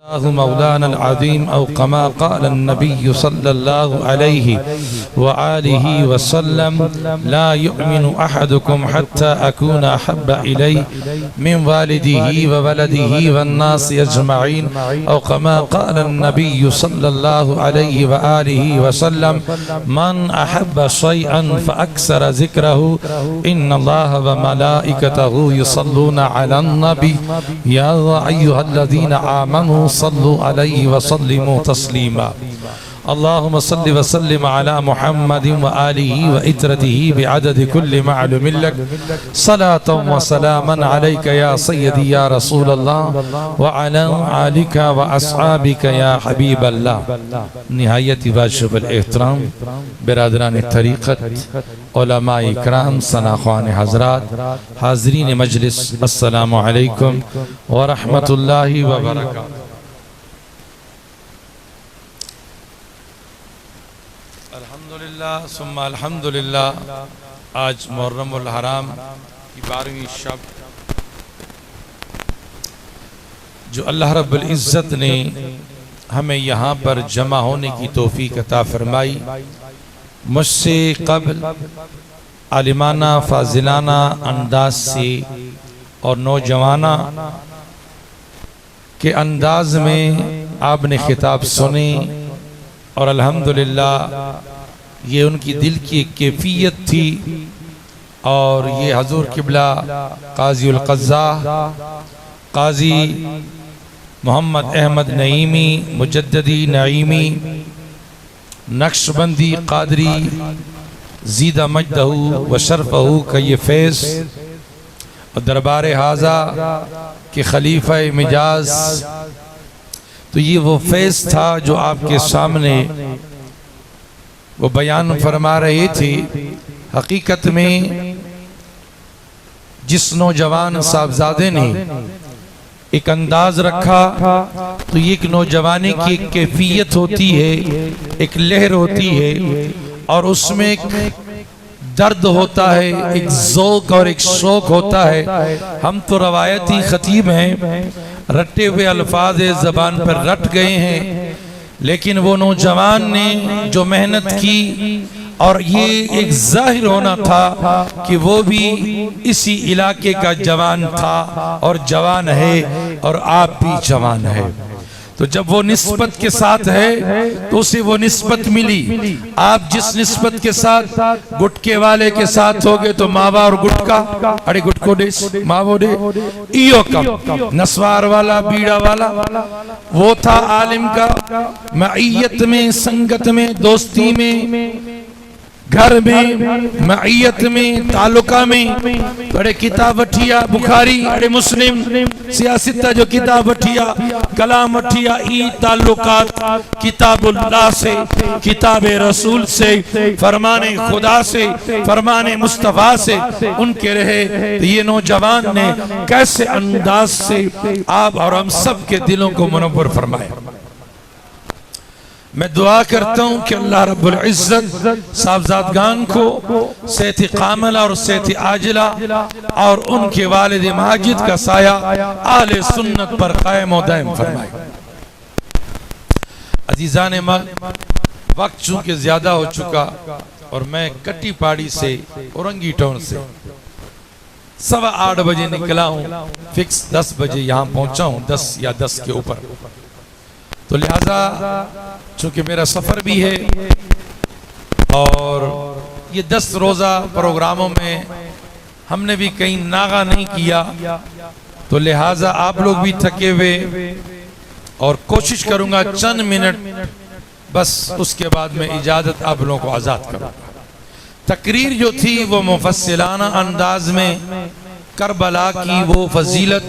मौलाना अल-अज़ीम औ कमा क़ाल अन-नबी सल्लल्लाहु अलैहि व आलिहि व सल्लम ला युमिनु अहदुकुम हत्ता अकूना अहब्बा इलैहि मिन वालिदिही व वलदिही वन्नास अजमईन औ कमा क़ाल अन-नबी सल्लल्लाहु अलैहि व आलिहि व सल्लम मन अहब्बा शैअन फ़अक्सर ज़िक्रहु इन्नल्लाह व मलाइकतहु युसल्लूना अलन नबी या अय्युहल्लज़ीना आमनू सल्लु अलैहि व सल्लिमू तस्लीमा अल्लाहुम्मा सल्लि व सल्लिम अला मुहम्मदिन व आलिहि व इत्रतिहि बिअददि कुल्लि मालूमिन लक सलातन व सलामन अलैका या सय्यदी या रसूलल्लाह व अला आलिका व अस्हाबिका या हबीबल्लाह। निहायत वाजिबुल एहतराम बिरादरान तरीक़त उलमाए इकराम सनाख़वान हज़रात हाज़रीन मजलिस अस्सलामु अलैकुम व रहमतुल्लाहि व बरकातुहू। अल्हम्दुलिल्लाह सुम्मा अल्हम्दुलिल्लाह। आज मुहर्रमुल हराम की 12वीं शब जो अल्लाह रब्बुल इज़्ज़त ने हमें यहाँ पर जमा होने की तौफीक अता फरमाई, मुझसे क़ब्ल आलिमाना फाजिलाना अंदाज से और नौजवाना के अंदाज में आपने खिताब सुने और अल्हम्दुलिल्लाह ये उनकी दिल की कैफियत थी। और ये हजूर किबला काजी उल क़ज़्ज़ाह काजी मोहम्मद अहमद नईमी मुजद्ददी नईमी नक्शबंदी कादरी ज़ीदा मजदहू व शरफ़हू का ये फैज़ और दरबार हाजा के खलीफा मिजाज, तो ये वो फैज़ था जो आपके सामने वो बयान फरमा रहे थे। हकीकत में जिस नौजवान साहबजादे ने एक अंदाज रखा तो ये एक नौजवानी की एक कैफियत होती है, एक लहर होती है और उसमें एक दर्द होता है, एक ज़ौक़ और एक शौक़ होता है। हम तो रवायती ख़तीब हैं, रटे हुए अल्फाज ज़बान पर रट गए हैं, लेकिन वो नौजवान ने जो मेहनत की और ये एक जाहिर होना था कि वो भी इसी इलाके का जवान था और जवान है और आप भी जवान है। तो जब वो निस्बत के साथ है तो उसे वो निस्बत मिली। आप जिस निस्बत के साथ गुटके वाले के साथ होगे तो मावा और गुटका अरे गुटको दे मावो दे इयो कम नस्वार वाला बीड़ा वाला वो था आलिम का मईयत में, संगत में, दोस्ती में, घर में, मईयत में, तालुका में। अरे किताब वठिया बुखारी, अरे मुस्लिम सियासत जो किताब वठिया, कलाम वठिया, ई ताल्लुकात किताबुल्लाह से, किताब रसूल से, फरमाने खुदा से, फरमाने मुस्तफ़ा से उनके रहे। तो ये नौजवान ने कैसे अंदाज से आप और हम सब के दिलों को मुनव्वर फरमाए। मैं दुआ करता हूँ कि अल्लाह रब्बुल इज़्ज़त साहबजादगान को सेहत कामिला और सेहत आजिला और उनके वालिद माजिद का साया आले सुन्नत पर कायम और दायम फरमाए। अजीज़ान वक्त चूंकि ज्यादा हो चुका और मैं कट्टी पाड़ी से औरंगी टाउन से 8:15 बजे निकला हूँ, फिक्स 10 बजे यहाँ पहुंचा हूँ, 10 या 10 के ऊपर। तो लिहाजा चूंकि मेरा सफ़र भी है और ये 10 रोज़ा प्रोग्रामों में हमने भी कहीं नागा नहीं किया, तो लिहाजा आप लोग भी थके हुए और कोशिश करूंगा चंद मिनट बस, उसके बाद में इजाज़त आप लोगों को आज़ाद करूँगा। तकरीर जो थी वो मुफस्सिलाना अंदाज में करबला की वो फजीलत,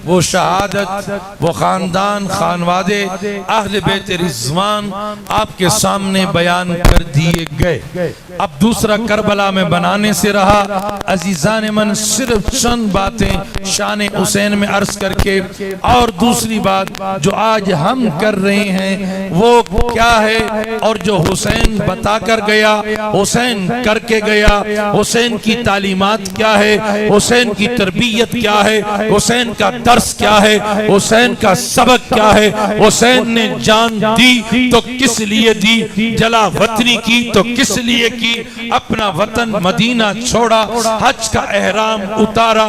वो शहादत, वो खानदान खानवादे अहले बैत रिज़वान आपके सामने बयान कर दिए गए। अब दूसरा करबला में बनाने से रहा। अजीज़ान मन सिर्फ चंद बातें शान हुसैन में अर्ज करके, और दूसरी बात जो आज हम कर रहे हैं वो क्या है, और जो हुसैन बता कर गया, हुसैन करके गया, हुसैन की तालीमात क्या है, हुसैन की तरबियत क्या है, हुसैन का दर्स क्या है, हुसैन का सबक क्या है। हुसैन ने जान दी तो किस लिए दी, जला वतनी की तो किस लिए की, अपना वतन मदीना छोड़ा, हज का एहराम उतारा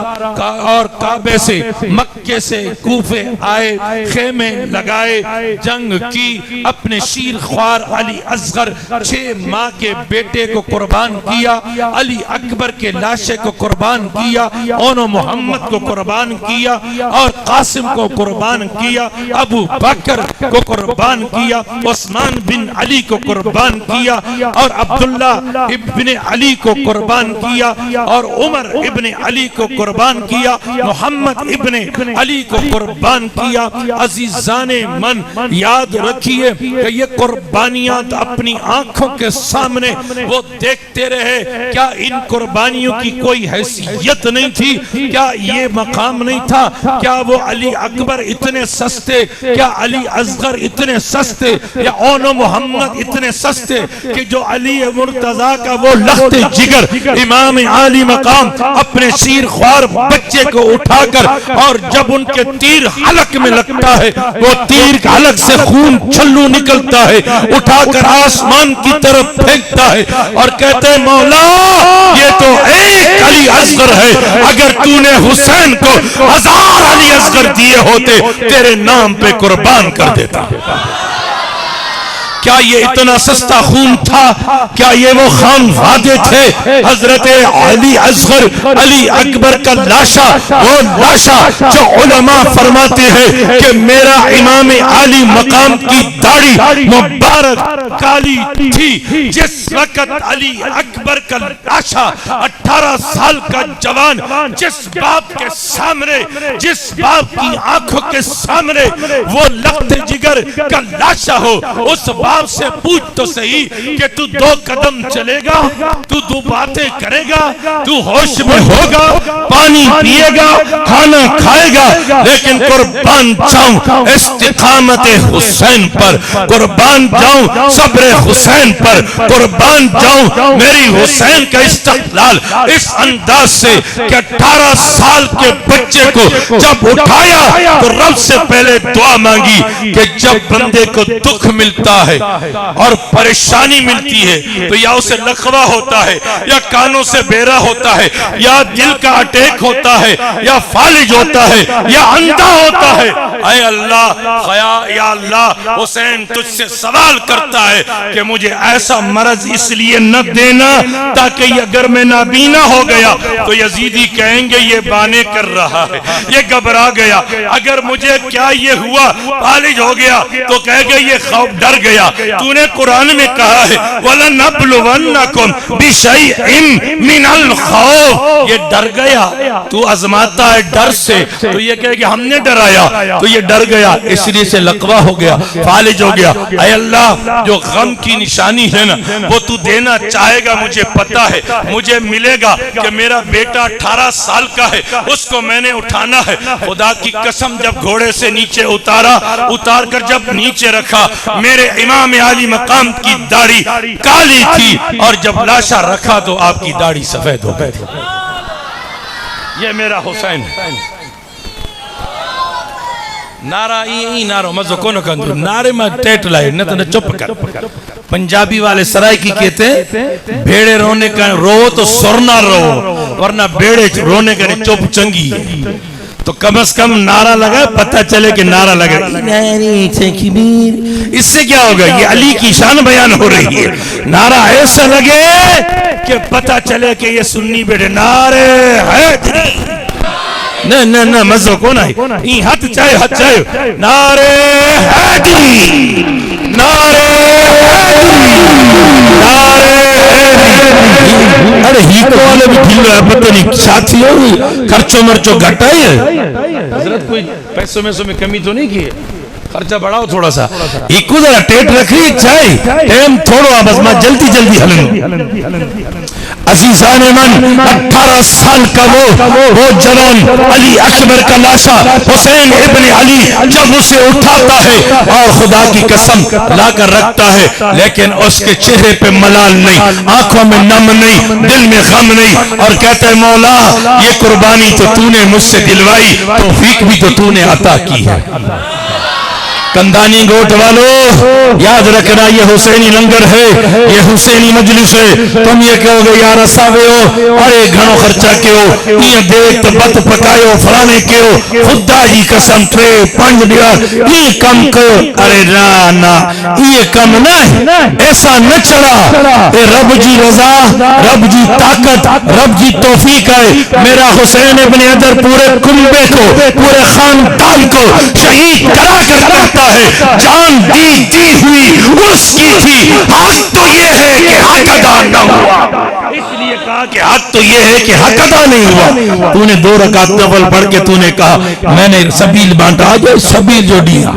और काबे से मक्के से कूफे आए, खेमे लगाए, जंग की, अपने शीर ख्वार अली असगर 6 माह के बेटे को कुर्बान किया, अली अकबर के लाशे को कुर्बान किया, ओनो मोहम्मद को कुर्बान किया और कासिम को कुर्बान किया, अबू बकर को कुर्बान किया, उस्मान बिन अली को कुर्बान किया और अब्दुल्ला इब्ने अली को कुर्बान किया और उमर इब्ने अली को कुर्बान किया, मोहम्मद इब्ने अली को कुर्बान किया। अजीजाने मन याद रखिए कि ये कुर्बानियां अपनी आंखों के सामने वो देखते रहे। क्या इन कुर्बानियों की कोई हैसियत नहीं थी? क्या ये मकाम नहीं था? क्या वो अली अकबर इतने सस्ते, क्या अली असगर इतने सस्ते, या ओनो मोहम्मद इतने सस्ते कि जो अली मुर्तजा का वो लख्ते जिगर इमाम आली मकाम अपने शीर ख्वार बच्चे को उठाकर, और जब उनके तीर हलक में लगता है, वो तीर हलक से खून छल्लू निकलता है, उठाकर आसमान की तरफ फेंकता है और कहते हैं मौला ये तो एक अली असगर है, अगर तूने हुसैन को 1000 अली असगर दिए होते तेरे नाम पे कुर्बान कर देता। क्या ये इतना सस्ता खून था? क्या ये वो खान वादे थे? हजरत अली असगर अली अकबर का लाशा, वो लाशा जो उलमा फरमाते हैं कि मेरा इमाम आली मकाम की दाढ़ी मुबारक काली थी। जिस वक्त अली अकबर का लाशा 18 साल का जवान जिस बाप के सामने, जिस बाप की आंखों के सामने वो लख्ते जिगर का लाशा हो, उस बाप से पूछ तो सही कि तू 2 कदम चलेगा, तू 2 बातें करेगा, तू होश में होगा, पानी पिएगा, खाना खाएगा, लेकिन कुर्बान जाऊं इस्तिकामत हुसैन पर, कुर्बान जाऊं सब्र हुसैन पर, कुर्बान जाऊं मेरी हुसैन का इस्तिक़लाल इस अंदाज से कि 18 साल के बच्चे को जब उठाया तो रब से पहले दुआ मांगी कि जब बंदे को दुख मिलता है और परेशानी मिलती है तो या उसे लकवा होता है, या कानों से बेरा होता है, या दिल का अटैक होता है, या फालिज होता है, या अंधा होता है, ऐ अल्लाह या अल्लाह हुसैन तुझसे सवाल करता है कि मुझे ऐसा मर्ज इसलिए न देना ताकि अगर मैं नाबीना हो गया तो यजीदी कहेंगे ये बाने कर रहा है, ये घबरा गया, अगर मुझे क्या ये हुआ फालिज हो गया तो कहेंगे ये खौफ डर गया। तूने कुरान में कहा है वलनब्लुवन्नकुम बिशैइन मिनल खौफ, ये डर गया, तू आजमाता है डर से, तो ये कहे कि हमने डराया तो ये डर गया इसलिए से लकवा हो गया, फालिज हो गया। ऐ अल्लाह जो गम की निशानी है ना वो तू देना चाहेगा, मुझे पता है, मुझे मिलेगा कि मेरा बेटा 18 साल का है, उसको मैंने उठाना है। खुदा की कसम जब घोड़े से नीचे उतार कर जब नीचे रखा, मेरे इमाम आली मकाम की दाढ़ी काली थी और जब लाशा रखा तो आपकी दाढ़ी सफेद हो गई। ये मेरा हुसैन। नारा ई नारो मजो कोन कंदो नारे में टेट लाई न तो चुप कर। पंजाबी वाले सरायकी कहते हैं भेड़े रोने का रो तो सुरना रो, वरना भेड़े रोने का चुप चंगी है। तो कम से कम नारा लगा, पता चले कि नारा लगा। इससे क्या होगा? ये अली की शान बयान हो रही है। नारा ऐसा लगे कि पता चले कि ये सुन्नी बेटे नारे है न मजो को नहीं हाथ चाहे नारे हैदी, नारे अरे ही को वाले भी ढीलो है, पता नहीं साथी हो खर्चो मर्चो घटा है। हजरत कोई पैसों में कमी तो नहीं की है, खर्चा बढ़ाओ थोड़ा सा, इको जरा टेट रख रही चाहे टाइम थोड़ो बस मैं जल्दी हलन। अजीजान मन 18 साल का वो जवान अली अकबर का लाशा हुसैन इब्ने अली जब उसे उठाता है और खुदा की कसम लाकर रखता है, लेकिन उसके चेहरे पे मलाल नहीं, आंखों में नम नहीं, दिल में गम नहीं, और कहता है मौला ये कुर्बानी तो तूने मुझसे दिलवाई, तौफीक भी तो तूने अता की है। कंदानी गोट वालों याद रखना, ये हुसैनी लंगर है, ये हुसैनी मजलिस है। तुम ये कहोगे यार असावे हो, अरे घणो खर्चा कयो, ये देख तो बत पकायो फलाने कयो, खुदा जी कसम 3-5 ॾींहं ये कम कयो। अरे ना ना ये कम ना ऐसा न चला, ये रब जी रजा, रब जी ताकत, रब जी तौफीक है। मेरा हुसैन इब्ने हैदर पूरे कुंबे को, पूरे खानदान को शहीद करा कर करता है। जान दी हुई उसकी थी, हक तो ये है कि हक अदा न हुआ, इसलिए कहा कि हक तो ये है कि हक अदा नहीं हुआ। तूने 2 रकात नफल पढ़ के तूने कहा मैंने सबील बांटा, आज सबील जो दिया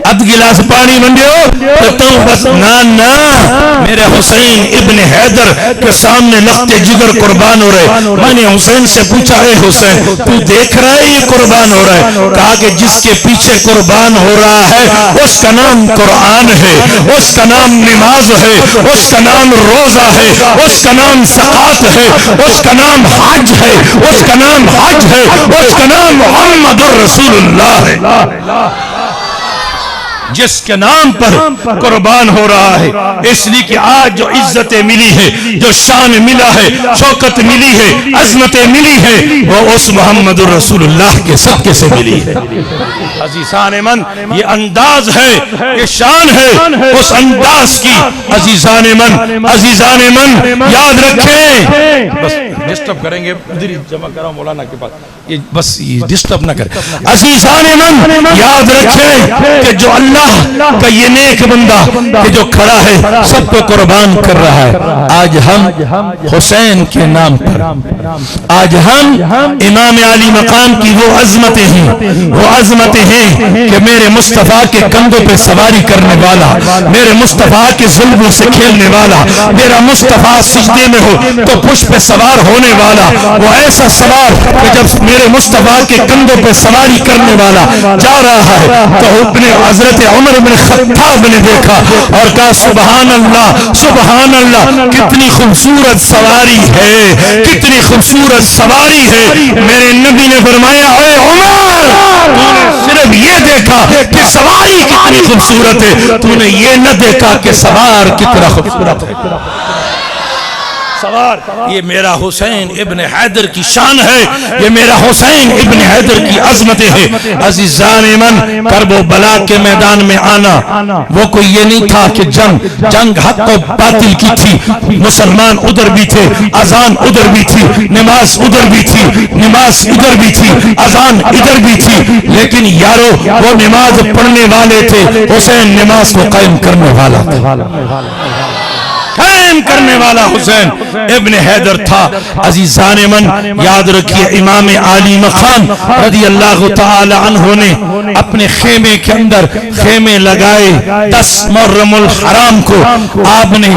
अध गिलास पानी मंडियो तो तुम बस ना ना, मेरे हुसैन इब्ने हैदर के सामने लख्ते जिगर कुर्बान हो रहे। मैंने हुसैन से पूछा है हुसैन तू देख रहा है ये कुर्बान हो रहा है? कहा कि जिसके पीछे कुर्बान हो रहा है उसका नाम कुरान है, उसका नाम नमाज है, उसका नाम रोजा है, उसका नाम ज़कात है, उसका नाम हज है, उसका नाम हज है, उसका नाम मुहम्मदुर रसूलुल्लाह है, जिसके नाम पर कुर्बान हो रहा है। इसलिए कि आज जो इज्जतें मिली है, जो शान मिला है, शौकत मिली है, अजमतें मिली है, वो उस मोहम्मद रसूलुल्लाह के सदके से मिली है। अजीजान मन ये अंदाज है, ये शान है उस अंदाज की। अजीजान मन याद रखें, बस डिस्टर्ब करेंगे उधर ही जमा कराओ मौलाना के पास, ये बस ये डिस्टर्ब ना करें। अजीजान मन याद रखें कि जो अल्लाह का ये नेक बंदा कि जो खड़ा है सबको कुर्बान कर रहा है। आज हम हुसैन के नाम पर, आज हम इमाम अली मकाम की वो अजमतें हैं, वो अजमतें हैं कि मेरे मुस्तफा के कंधों पे सवारी करने वाला, मेरे मुस्तफा के जुल्मों से खेलने वाला, मेरा मुस्तफा सिजदे में हो तो पुष्प पे सवार होने वाला, वो ऐसा सवार कि जब मेरे मुस्तफा के कंधों पे सवारी करने वाला जा रहा है तो अपने हजरत उमर इब्न खत्ताब ने देखा और कहा सुभान अल्लाह कितनी खूबसूरत सवारी है, कितनी खूबसूरत सवारी है। मेरे नबी ने फरमाया ओए उमर तूने सिर्फ ये देखा कि सवारी कितनी खूबसूरत है, तूने ये न देखा कि सवार कितना खूबसूरत है। सवार ये मेरा हुसैन इब्ने हैदर की शान है, ये मेरा हुसैन इब्ने हैदर की अजमतें है। अजीजान मन करबला के मैदान में आना वो कोई ये नहीं था कि जंग हक और बातिल की थी, मुसलमान उधर भी थे, अजान उधर भी थी, नमाज उधर भी थी, नमाज इधर भी थी, अजान इधर भी थी, लेकिन यारो वो नमाज पढ़ने वाले थे, हुसैन नमाज को कायम करने वाला था, कायम करने वाला हुसैन इब्ने हैदर था। अजीजान मन याद रखिए इमाम आली मकाम रज़ी अल्लाह तआला अन्हु ने अपने खेमे के अंदर खेमे लगाए। 10 मुहर्रमुल हराम को आपने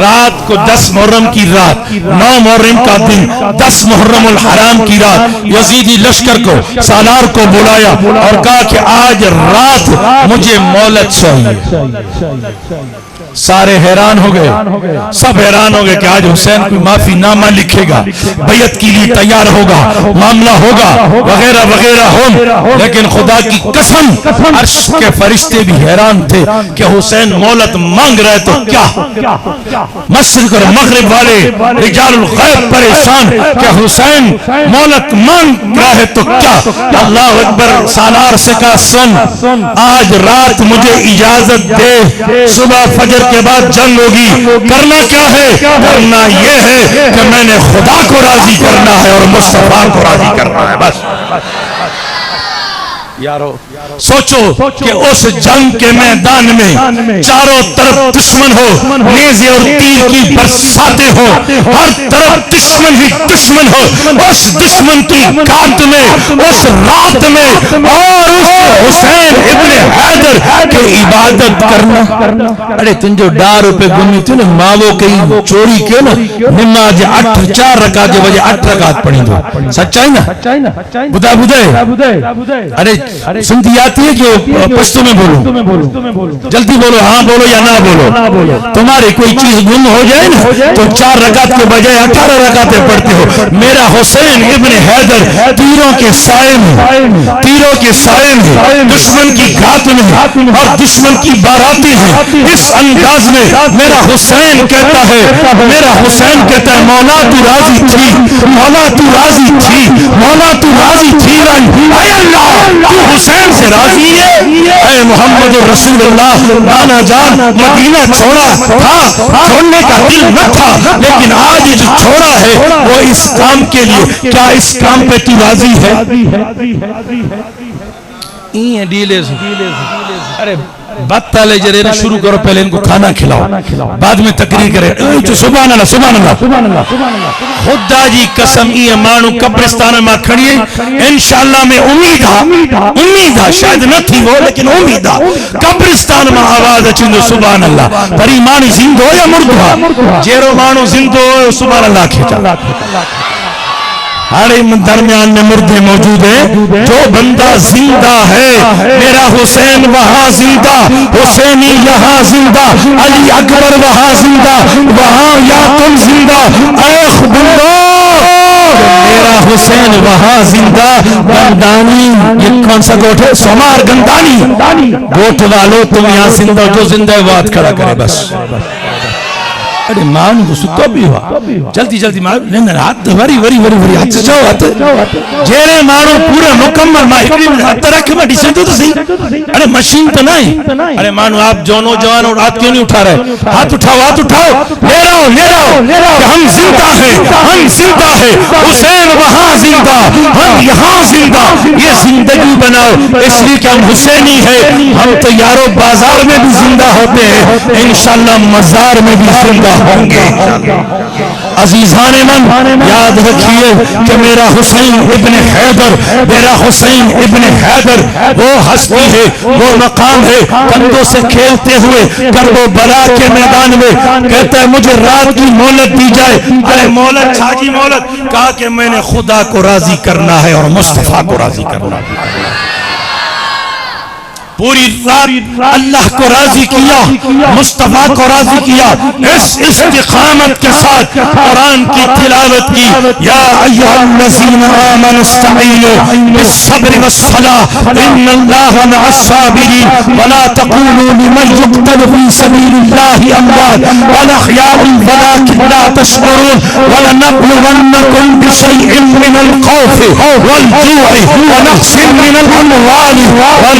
रात को 10 मुहर्रम की रात, 9 मुहर्रम का दिन, 10 मुहर्रमुल हराम की रात यजीदी लश्कर को सालार को बुलाया और कहा कि आज रात मुझे मोहलत चाहिए। सारे हैरान हो गए, सब हैरान हो गए कि आज हुसैन कोई माफी नामा लिखेगा, बैयत के लिए तैयार होगा, मामला होगा वगैरह वगैरह हो। लेकिन खुदा की कसम अर्श के फरिश्ते भी हैरान थे कि हुसैन मोहलत मांग रहे तो क्या, मशरिक और मगरिब वाले रिजालुल गैब परेशान कि हुसैन मोहलत मांग रहा है तो क्या। अल्लाह अकबर सालार से कहा सुन आज रात मुझे इजाजत दे, सुबह फजर के बाद जंग होगी, करना क्या है, करना यह है कि मैंने खुदा को राजी करना है और मुस्तफा को राजी करना है। बस यारो सोचो कि उस जंग के मैदान में चारों तरफ दुश्मन हो, नेज़े और तीर की बरसातें हो, हर तरफ दुश्मन ही दुश्मन हो, उस दुश्मन की घात में, उस रात में, और उस हुसैन इब्ने हैदर के इबादत करना। अरे तुंहिंजो ॾार पे गुमी थियो न मावो कई चोरी कयो न निमाज 4 रकात जे वजह 8 रकात पढ़ींदो। सच्चाई ना बुधा अरे सिंधी आती है जो पश्तो में बोलो जल्दी बोलो, हाँ बोलो या ना बोलो। तुम्हारी कोई चीज गुम हो जाए ना तो 4 रकात के बजाय 18 रकातें पढ़ते हो। मेरा हुसैन इब्न हैदर तीरों के साए में दुश्मन की घात में और दुश्मन की बाराती है। इस अंदाज में मेरा हुसैन कहता है मौला तू राजी थी, मौला तू राजी थी, मौला तू राजी थी। ऐ अल्लाह तू हुसैन से राजी है। ऐ मोहम्मद रसूलुल्लाह नाना जान मदीना छोड़ा था, छोड़ने का दिल न था, लेकिन आज जो छोड़ा है वो इस काम के लिए। क्या इस काम पे तू राजी है? अरे बात ताले जरे ना शुरू करो, पहले इनको खाना खिलाओ, बाद में तकरीर करे। सुभान अल्लाह सुभान अल्लाह खुदा जी कसम ये मानू कब्रिस्तान में खड़िए इंशाअल्लाह में उम्मीद है शायद न थी वो लेकिन उम्मीद है कब्रिस्तान में आवाज अचिंदो सुभान अल्लाह। पर मानी जिंदो या मुर्दो जेरो मानू जिंदो सुभान अल्लाह खेचा। हर दरमियान में मुर्दे मौजूद है। जो बंदा जिंदा है मेरा हुसैन वहां जिंदा, हुसैनी यहाँ जिंदा, अली अकबर वहां जिंदा, वहां या तुम जिंदा। मेरा हुसैन वहां जिंदा। गंदानी ये कौन सा गोठ है? सोमार गंदानी गोठ वालों तुम यहाँ जिंदा, जो जिंदा है वो हाथ खड़ा करे बस। अरे मान तो सुतो भी हुआ जल्दी जल्दी मार हाथ वरी वरी वरी वरी हाथ जाओ हाथ जेरे मारो पूरा मुकम्मल हाथ रख में डिसे तो सही। अरे मशीन तो नहीं। अरे मानो आप जो नौजवान और हाथ क्यों नहीं उठा रहे? हाथ उठाओ ले रहा हूं हम जिंदा है हुसैन वहां जिंदा, हम यहाँ जिंदा। ये जिंदगी बनाओ इसलिए कि हम हुसैनी है। हम तो यारो बाजार में भी जिंदा होते हैं, इंशाल्लाह मजार में भी जिंदा होंगे। अजीजान मन याद रखिए कि मेरा हुसैन इब्न हैदर वो हस्ती है, वो मकाम है। कंधों से खेलते हुए करबो बला के मैदान में कहता है मुझे रात की मोहलत दी जाए। अरे मोहलत छाजी मोहलत कहा कि मैंने खुदा को राजी करना है और मुस्तफा को राजी करना है। पूरी रात अल्लाह को राजी किया, मुस्तफा को राजी किया। इस इस्तिकामत के साथ कुरान की तिलावत की। या अय्युहल्लज़ीना आमनु इस्तईनु बिस्सब्रि वस्सलाह इन्नल्लाहा मअस-साबिरीन वला तक़ूलू लिमन युक़तलु फी सबीलिल्लाहि अमवात बल अहयाउन वलाकिन ला तशऊरून वलनब्लुवन्नकुम बिशैइन मिनल खौफि वल जू'i व नक़्सिन मिनल अमवालि वल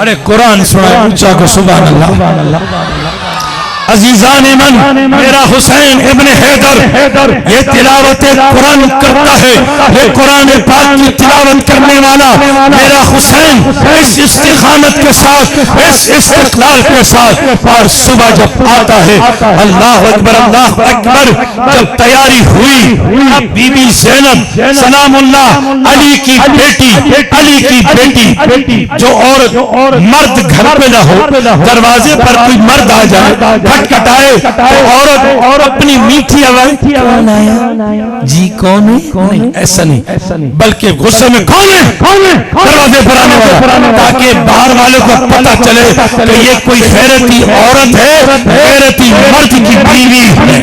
अरे कुरान सुनाए ऊंचा को सुभान अल्लाह। अजीजान मन मेरा हुसैन इब्न हैदर ये तिलावत कुरान करता है। ये कुरान पाक की तिलावत करने वाला मेरा हुसैन इस इस्तिकामत के साथ, इस इस्तिक़लाल के साथ। और सुबह जब आता है अल्लाह अकबर जब तैयारी हुई, बीबी ज़ैनब सलामुल्लाह अली की बेटी जो और मर्द घर पे न हो, दरवाजे पर कोई मर्द आ जाए खटखटाए तो औरत अपनी मीठी आवाज कौन आया जी कौन है? नहीं ऐसा नहीं, बल्कि गुस्से में कौन है दरवाजे पर आने वाला, ताकि बाहर वालों को पता चले कि ये कोई गैरती औरत है, गैरती मर्द की बीवी है।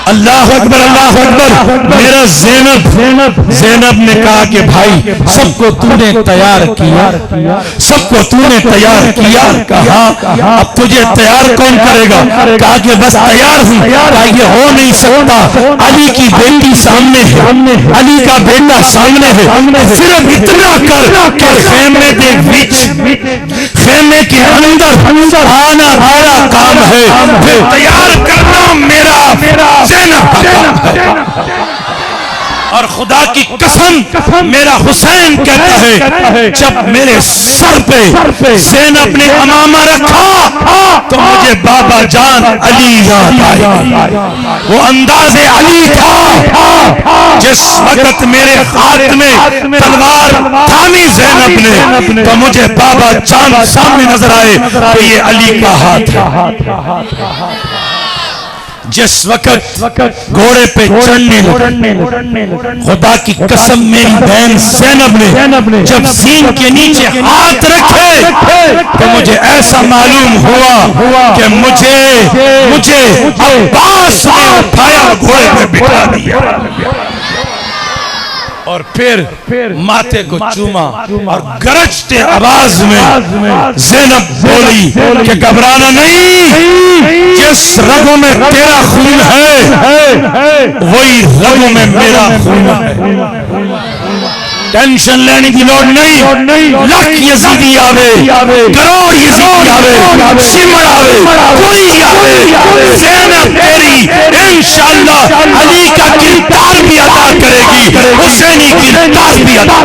अल्लाह अकबर मेरा ज़ैनब ने कहा कि भाई सबको तूने तैयार किया, कहा अब तुझे तैयार कौन करेगा? कहा कि बस तैयार हूं। कहा ये हो नहीं सकता, अली की बेटी सामने है, अली का बेटा सामने है। सिर्फ इतना कर कि खेमे के बीच, खेमे के अंदर आना मेरा काम है, फिर तैयार करना मेरा ज़ैनब का काम है। और खुदा की कसम मेरा हुसैन कहता है जब मेरे सर पे ज़ैनब ने अमामा रखा तो मुझे बाबा जान अली याद आया। वो अंदाज़े अली था जिस वक्त मेरे हाथ में तलवार थामी ज़ैनब ने तो मुझे बाबा जान सामने नजर आए तो ये अली का हाथ है। जिस वक्त घोड़े पे चढ़ने खुदा की कसम मेरी बहन ज़ैनब ने जब सीन के नीचे हाथ रखे तो मुझे ऐसा मालूम हुआ कि मुझे अब्बास ने उठाया घोड़े पे बिठा दिया और फिर माथे को चूमा और गरजते आवाज में ज़ैनब बोली कि घबराना नहीं, जिस रगों में तेरा खून है वही रगों में मेरा खून है। टेंशन लेने की लोड़ नहीं। लाख यजीदी आवे, करोड़ यजीदी आवे, सिमर आवे, कोई आवे, ज़ैनब तेरी इंशाअल्लाह अली का किरदार भी अदा करेगी, हुसैनी किरदार भी अदा।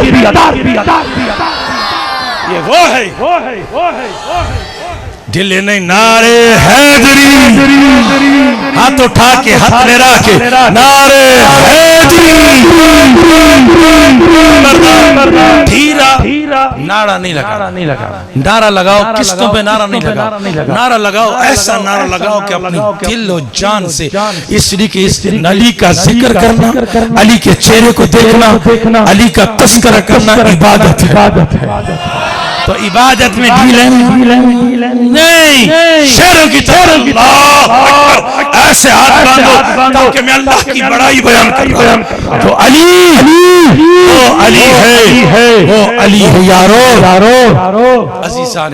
ये वो है दिल नहीं नारे हैदरी, हाथ उठा के हाथ में रखे नारे हैदरी। धीरा नारा नहीं लगा, नारा लगाओ किस्तों पे नारा नहीं लगाओ, नारा लगाओ ऐसा नारा लगाओ कि अपनी दिल और जान से इस अली का जिक्र करना, अली के चेहरे को देखना, अली का तस्करा करना इबादत है। तो इबादत में ढील नहीं, शेरों की तरह ऐसे हाथ बांधो ताकि मैं अल्लाह की बड़ाई बयान कर। तो अली है, वो अली है यारो। अज़ीज़ान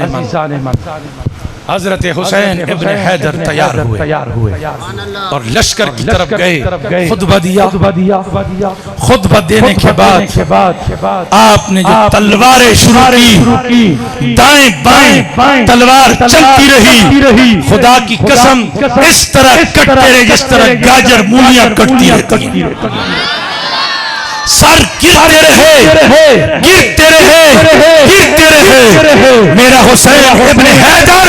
हजरत हुसैन इब्ने हैदर तैयार हुए और लश्कर की तरफ गए, खुतबा दिया। खुतबा देने के बाद आपने जो तलवारें शुरू की, दाएं बाएं तलवार चलती रही। खुदा की कसम इस तरह कटते रहे जिस तरह गाजर मूलियां कटती रहती हैं। सर गिरते रहे। मेरा हुसैन इब्ने हैदर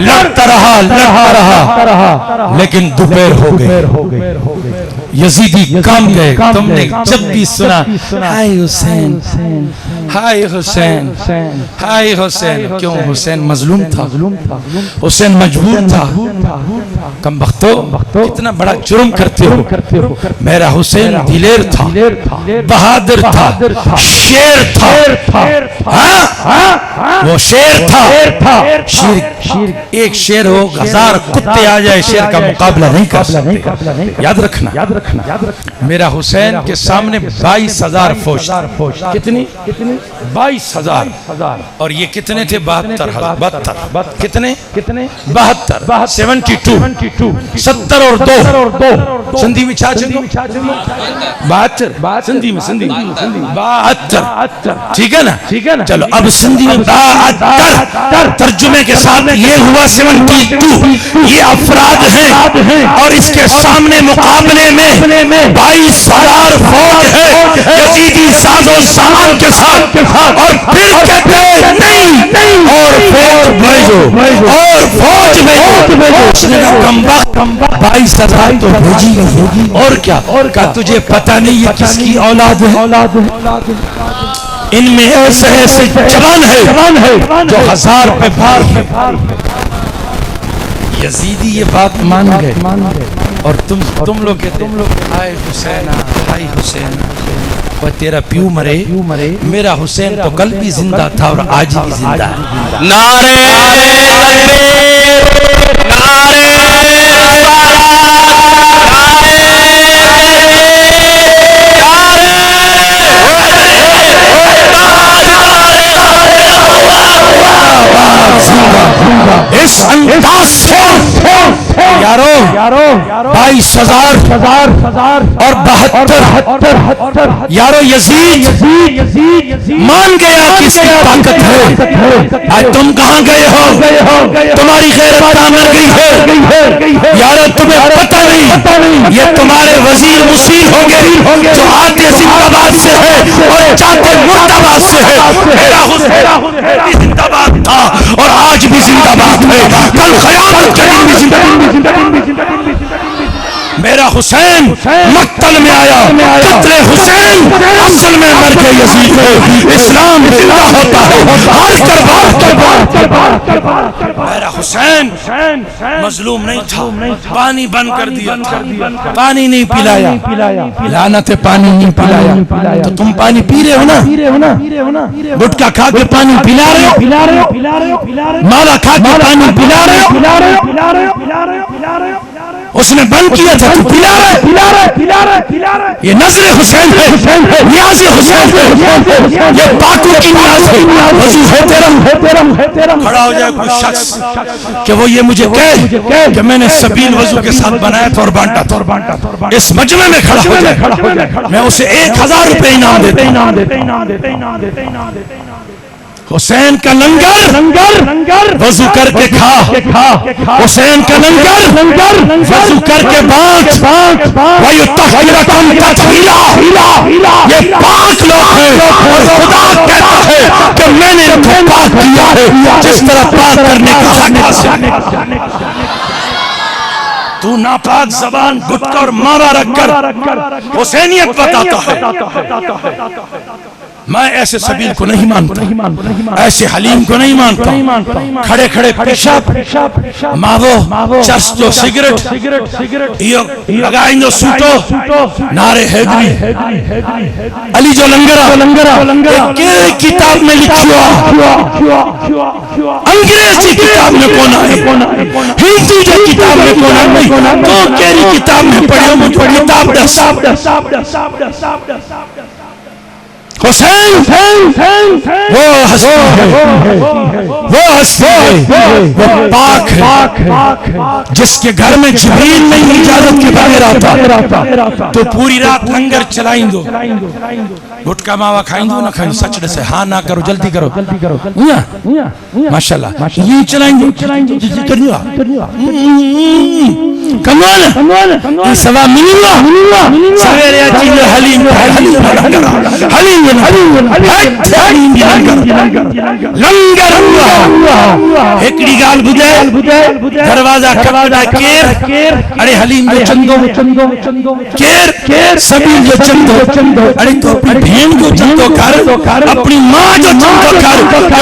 लड़ता रहा, लेकिन दोपहर हो गए, यजीदी कम गए। तुमने जब भी सुना हाय हुसैन, हाय हुसैन, हाय हुसैन, क्यों? हुसैन मजलूम था, हुसैन मजबूर था। कम बख्तो कितना बड़ा जुर्म करते हो। मेरा हुसैन दिलेर था, बहादुर था, शेर था। वो शेर था। एक शेर हो, 1000 कुत्ते आ जाए, शेर का मुकाबला नहीं कर सकते। याद रखना मेरा हुसैन के सामने 22,000 फौज। कितनी? 22,000। और ये कितने थे? 72। कितने? 72। 72। 70 और 2 संधि में 72 संधि में 72। ठीक है ना? चलो अब संधि में 72 तर्जुमे के साथ ये हुआ 72। ये अफराद हैं और इसके सामने मुकाबले में 22,000 फौज है यजीदी साजो सामान के साथ। और फिर कहते हैं नहीं, और फौज भेजो। 22,000 तो भेजी नहीं, और क्या? का तुझे पता नहीं ये किसकी औलाद है? इनमें ऐसे जवान है जो 1000 पे भार है। यजीदी ये बात मान गए और तुम लोग हाय हुसैना, हाय हुसैना। और तेरा प्यू मरे, मेरा हुसैन तो कल भी जिंदा था और आज भी जिंदा है। नारे इस अंदाज से यारो 22,000 और 72 यारो यजीद मान गया कि इसकी ताकत है। आज तुम कहां गए हो? तुम्हारी गैरत तामर गई है यारो, तुम्हें पता नहीं ये तुम्हारे वजीर मुसीर होंगे जो आते जिंदाबाद से है और जाते मुर्दाबाद से है। मेरा हुसैन जिंदाबाद था और आज भी जिंदाबाद है, कल क़यामत के दिन भी जिंदाबाद। मेरा हुसैन मक्तल में आया, कत्ले हुसैन असल में मर के यजीद है। इस्लाम जिंदा होता है हर करबार। मेरा हुसैन मजलूम नहीं था, पानी बंद कर दिया था, पानी नहीं पिलाया। लानत है, पानी नहीं पिलाया। तो तुम पानी पी रहे हो ना, गुटखा खा के पानी पिला रहे हो, माला खा के पानी पिला रहे हो। उसने बंद किया था, तू पिला रहे। ये नजर हुसैन है, नियाज़ हुसैन है, ये पाकों की नियाज़ है। वज़ू है तेरा। खड़ा हो जाए कोई शख्स कि वो ये मुझे कहे कि मैंने सबील वज़ू के साथ बनाया था और बांटा था, इस मजमे में खड़ा हो जाए, मैं उसे 1000 रुपए इनाम देता। हुसैन का लंगर वजू करके खा, हुसैन का लंगर वजू करके बांट। ये पाक लोग हैं और खुदा कहता है कि मैंने इनको पाक किया है जिस तरह पाक करने का हक हासिल। तू नापाक जबान गुटका और मारा रखकर हुसैनियत बताता है। मैं ऐसे सबील को नहीं मानता, ऐसे हलीम को नहीं मानता। खड़े खड़े पेशाब, मावो चर्च जो सिगरेट लगाएंगे सूटो, नारे हैदरी अली जो लंगरा किताब में लिखियो, अंग्रेजी किताब में कौन है, हिंदी जो किताब में कौन है, तो केरी किताब में पढ़ियो मुझे किताब दस। हुसैन वो हस्ती है, वो पाक है जिसके घर में जिब्रील नहीं इजाजत के बगैर आता। तो पूरी रात लंगर चलाइंदो, गुटका मावा खाइंदो ना खाइंदो, सच से हाँ ना करो, जल्दी करो माशाल्लाह, ये चलाइंदो कमाल सवा मिलवा सवेरे चीलो हलीम लंगर एकड़ी गाल बुझे दरवाजा केर, अरे हलीम जो चंदो केर सभी जो चंदो, अरे तो अपनी भेण जो चंदो कर, अपनी माँ जो चंदो कर,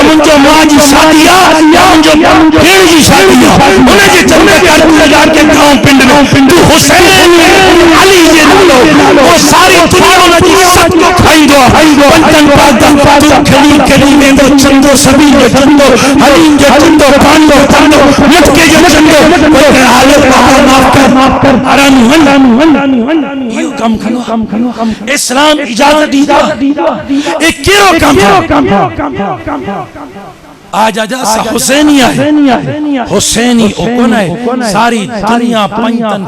मुझे माँ जी शादिया या मुझे भेण जी शादिया उन्हें जो चंदो कर लगा के गांव पिंड में तू हुसैन अली ये नालो वो सारी दुनिया में जी सबको खाई दो पंचन पादा तू खली में वो चंदो सभी जो चंदो हलीम जो चंदो पांडो चंदो लटके जो चंदो हालत माफ कर आराम यू कम खनो इस्लाम इजाजत दीदा एक केरो कम आज आजा हुसैनिया है, हुसैनी ओ कौन है, सारी दुनिया पंचन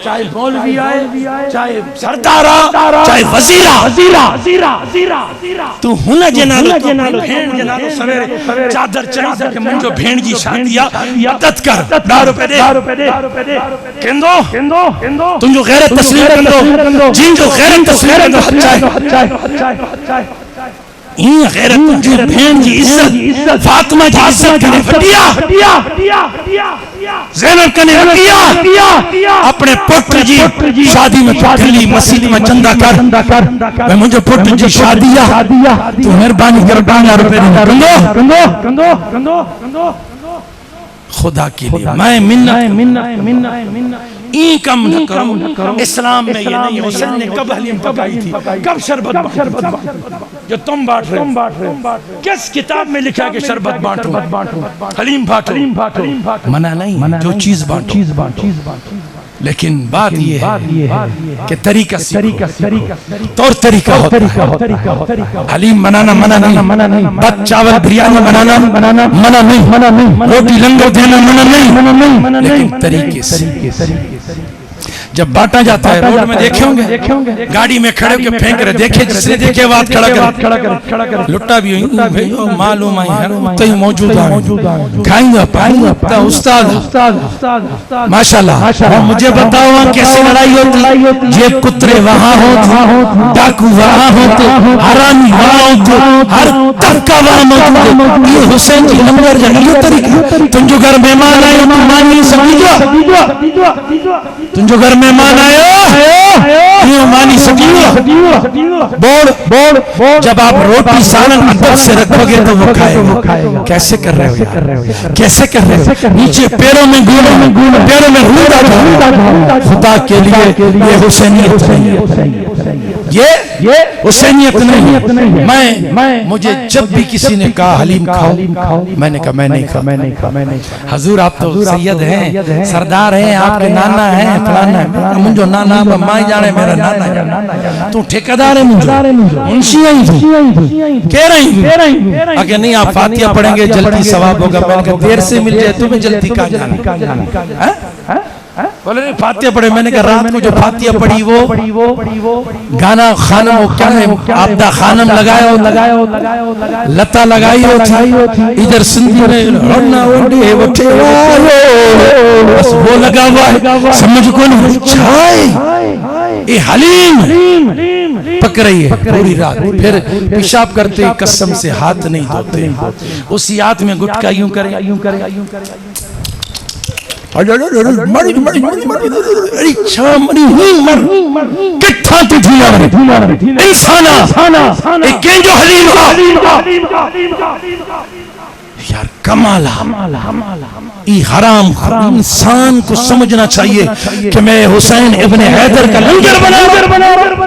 चाहे मौलवी आए, चाहे सरदारा, चाहे वजीरा, तू हुन जनालो भेण जनालो सवेरे चादर चढ़ा के मुंजो भेण जी शादिया मदद कर 10 रुपए दे केंदो तुम जो गैरत तस्लीम कंदो, जिन जो गैरत तस्लीम कंदो चाहे इन गैरत तुझे भेण जी इज्जत फातिमा जी इज्जत करे फटिया ज़ैनब कने फटिया अपने पुत्र जी शादी में खली मस्जिद में चंदा कर मैं मुझे पुत्र जी शादिया तू मेहरबानी कर 12 रुपए कंदो खुदा के लिए मैं मिन्नत ई कम न करो। इस्लाम में ये नहीं, हुसैन ने कब हलीम पकाई थी, कब शरबत जो तुम बांट रहे हो, किस किताब में लिखा कि शरबत बांटो हलीम बांटो, मना नहीं, जो चीज बांटो लेकिन बात ये है कि तरीका तौर तरीका होता है। हलीम बनाना मना नहीं, भात चावल बिरयानी बनाना मना नहीं, रोटी लंगर देना मना नहीं, लेकिन तरीके से जब बांटा जाता है। रोड में देखे होंगे गाड़ी में खड़े होकर फेंक रहे, देखे जिसने देखे बात खड़ा कर लुट्टा भी मालूम है मौजूद खाएंगे पाएंगे। उस्ताद माशाल्लाह मुझे बताओ कैसे लड़ाई होती, ये कुतरे वहाँ हो, डाकू वहाँ हो, हरामी वहाँ हो, हर तबका वहाँ मौजूद। ये हुसैन जी नंबर ये तरीका। तुम जो घर मेहमान आए तुम मानिए समझो, तुम जो घर मेहमान आए मानी सकियो। बोल जब आप रोटी सालन अदब से रखोगे तो वो खाएगा। कैसे कर रहे हो यार, कैसे कर रहे हो? नीचे पैरों में घूमो, पैरों में रूदा खुदा के लिए ये हुसैनियत नहीं, ये हुसैनियत नहीं। मैं मुझे जब भी किसी ने कहा हलीम खाओ, मैंने कहा मैं नहीं खा। हजूर आप तो सैयद हैं, सरदार हैं, आपके नाना हैं, फलाना है। मुझो नाना माई जाने मेरा नाना जाने, तू ठेकेदार है मुंशी कह रही अगर नहीं आप फातिया पढ़ेंगे जल्दी सवाब होगा। मैंने कहा देर से मिल जाए तुम्हें जल्दी कहाँ जाना? बोले नहीं फातिया पढ़े। मैंने कहा रात को जो फातिया पढ़ी वो गाना खानम वो क्या है आपदा खानम लगाया लता लगाई हो इधर सिंधी में बस वो लगा हुआ है, समझ को नहीं। ये हलीम पक रही है पूरी रात, फिर पेशाब करते कसम से हाथ नहीं धोते, उसी हाथ में गुटका यूं करे यार कमाल हराम। इंसान को समझना चाहिए कि मैं हुसैन इब्ने हैदर का लंगर बना,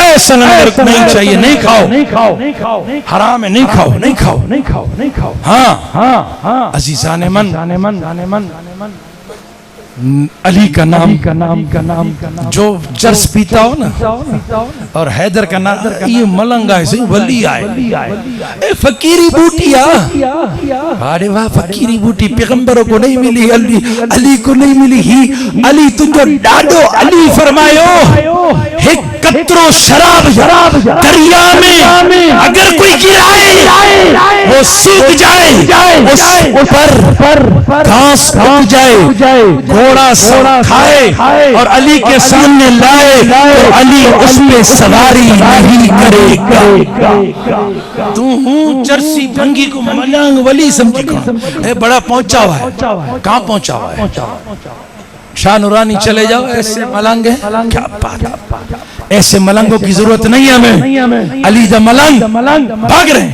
ऐसा लंगर नहीं चाहिए। नहीं खाओ हराम है, नहीं खाओ। हाँ अजीज़ाने मन अली का नाम जो जर्स पीता हो ना, और हैदर का नाम ये मलंगा है वली आए फकीरी बूटिया। अरे वाह फकीरी बूटी पैगंबरों को नहीं मिली, अली को नहीं मिली ही। अली तुझो डाडो अली फरमायो एक कतरो शराब दरिया में अगर कोई गिराए वो सूख जाए, उस पर घास उग जाए, घोड़ा खाए और अली के सामने लाए तो अली उस पे सवारी नहीं करेगा। तू जर्सी भंगी को मलंग वली समझी बड़ा पहुंचा हुआ है। कहाँ पहुंचा हुआ है? शाह नूरानी चले जाओ, ऐसे मलंग है क्या बात। ऐसे मलंगों की जरूरत नहीं है हमें। अली द मलंग भाग रहे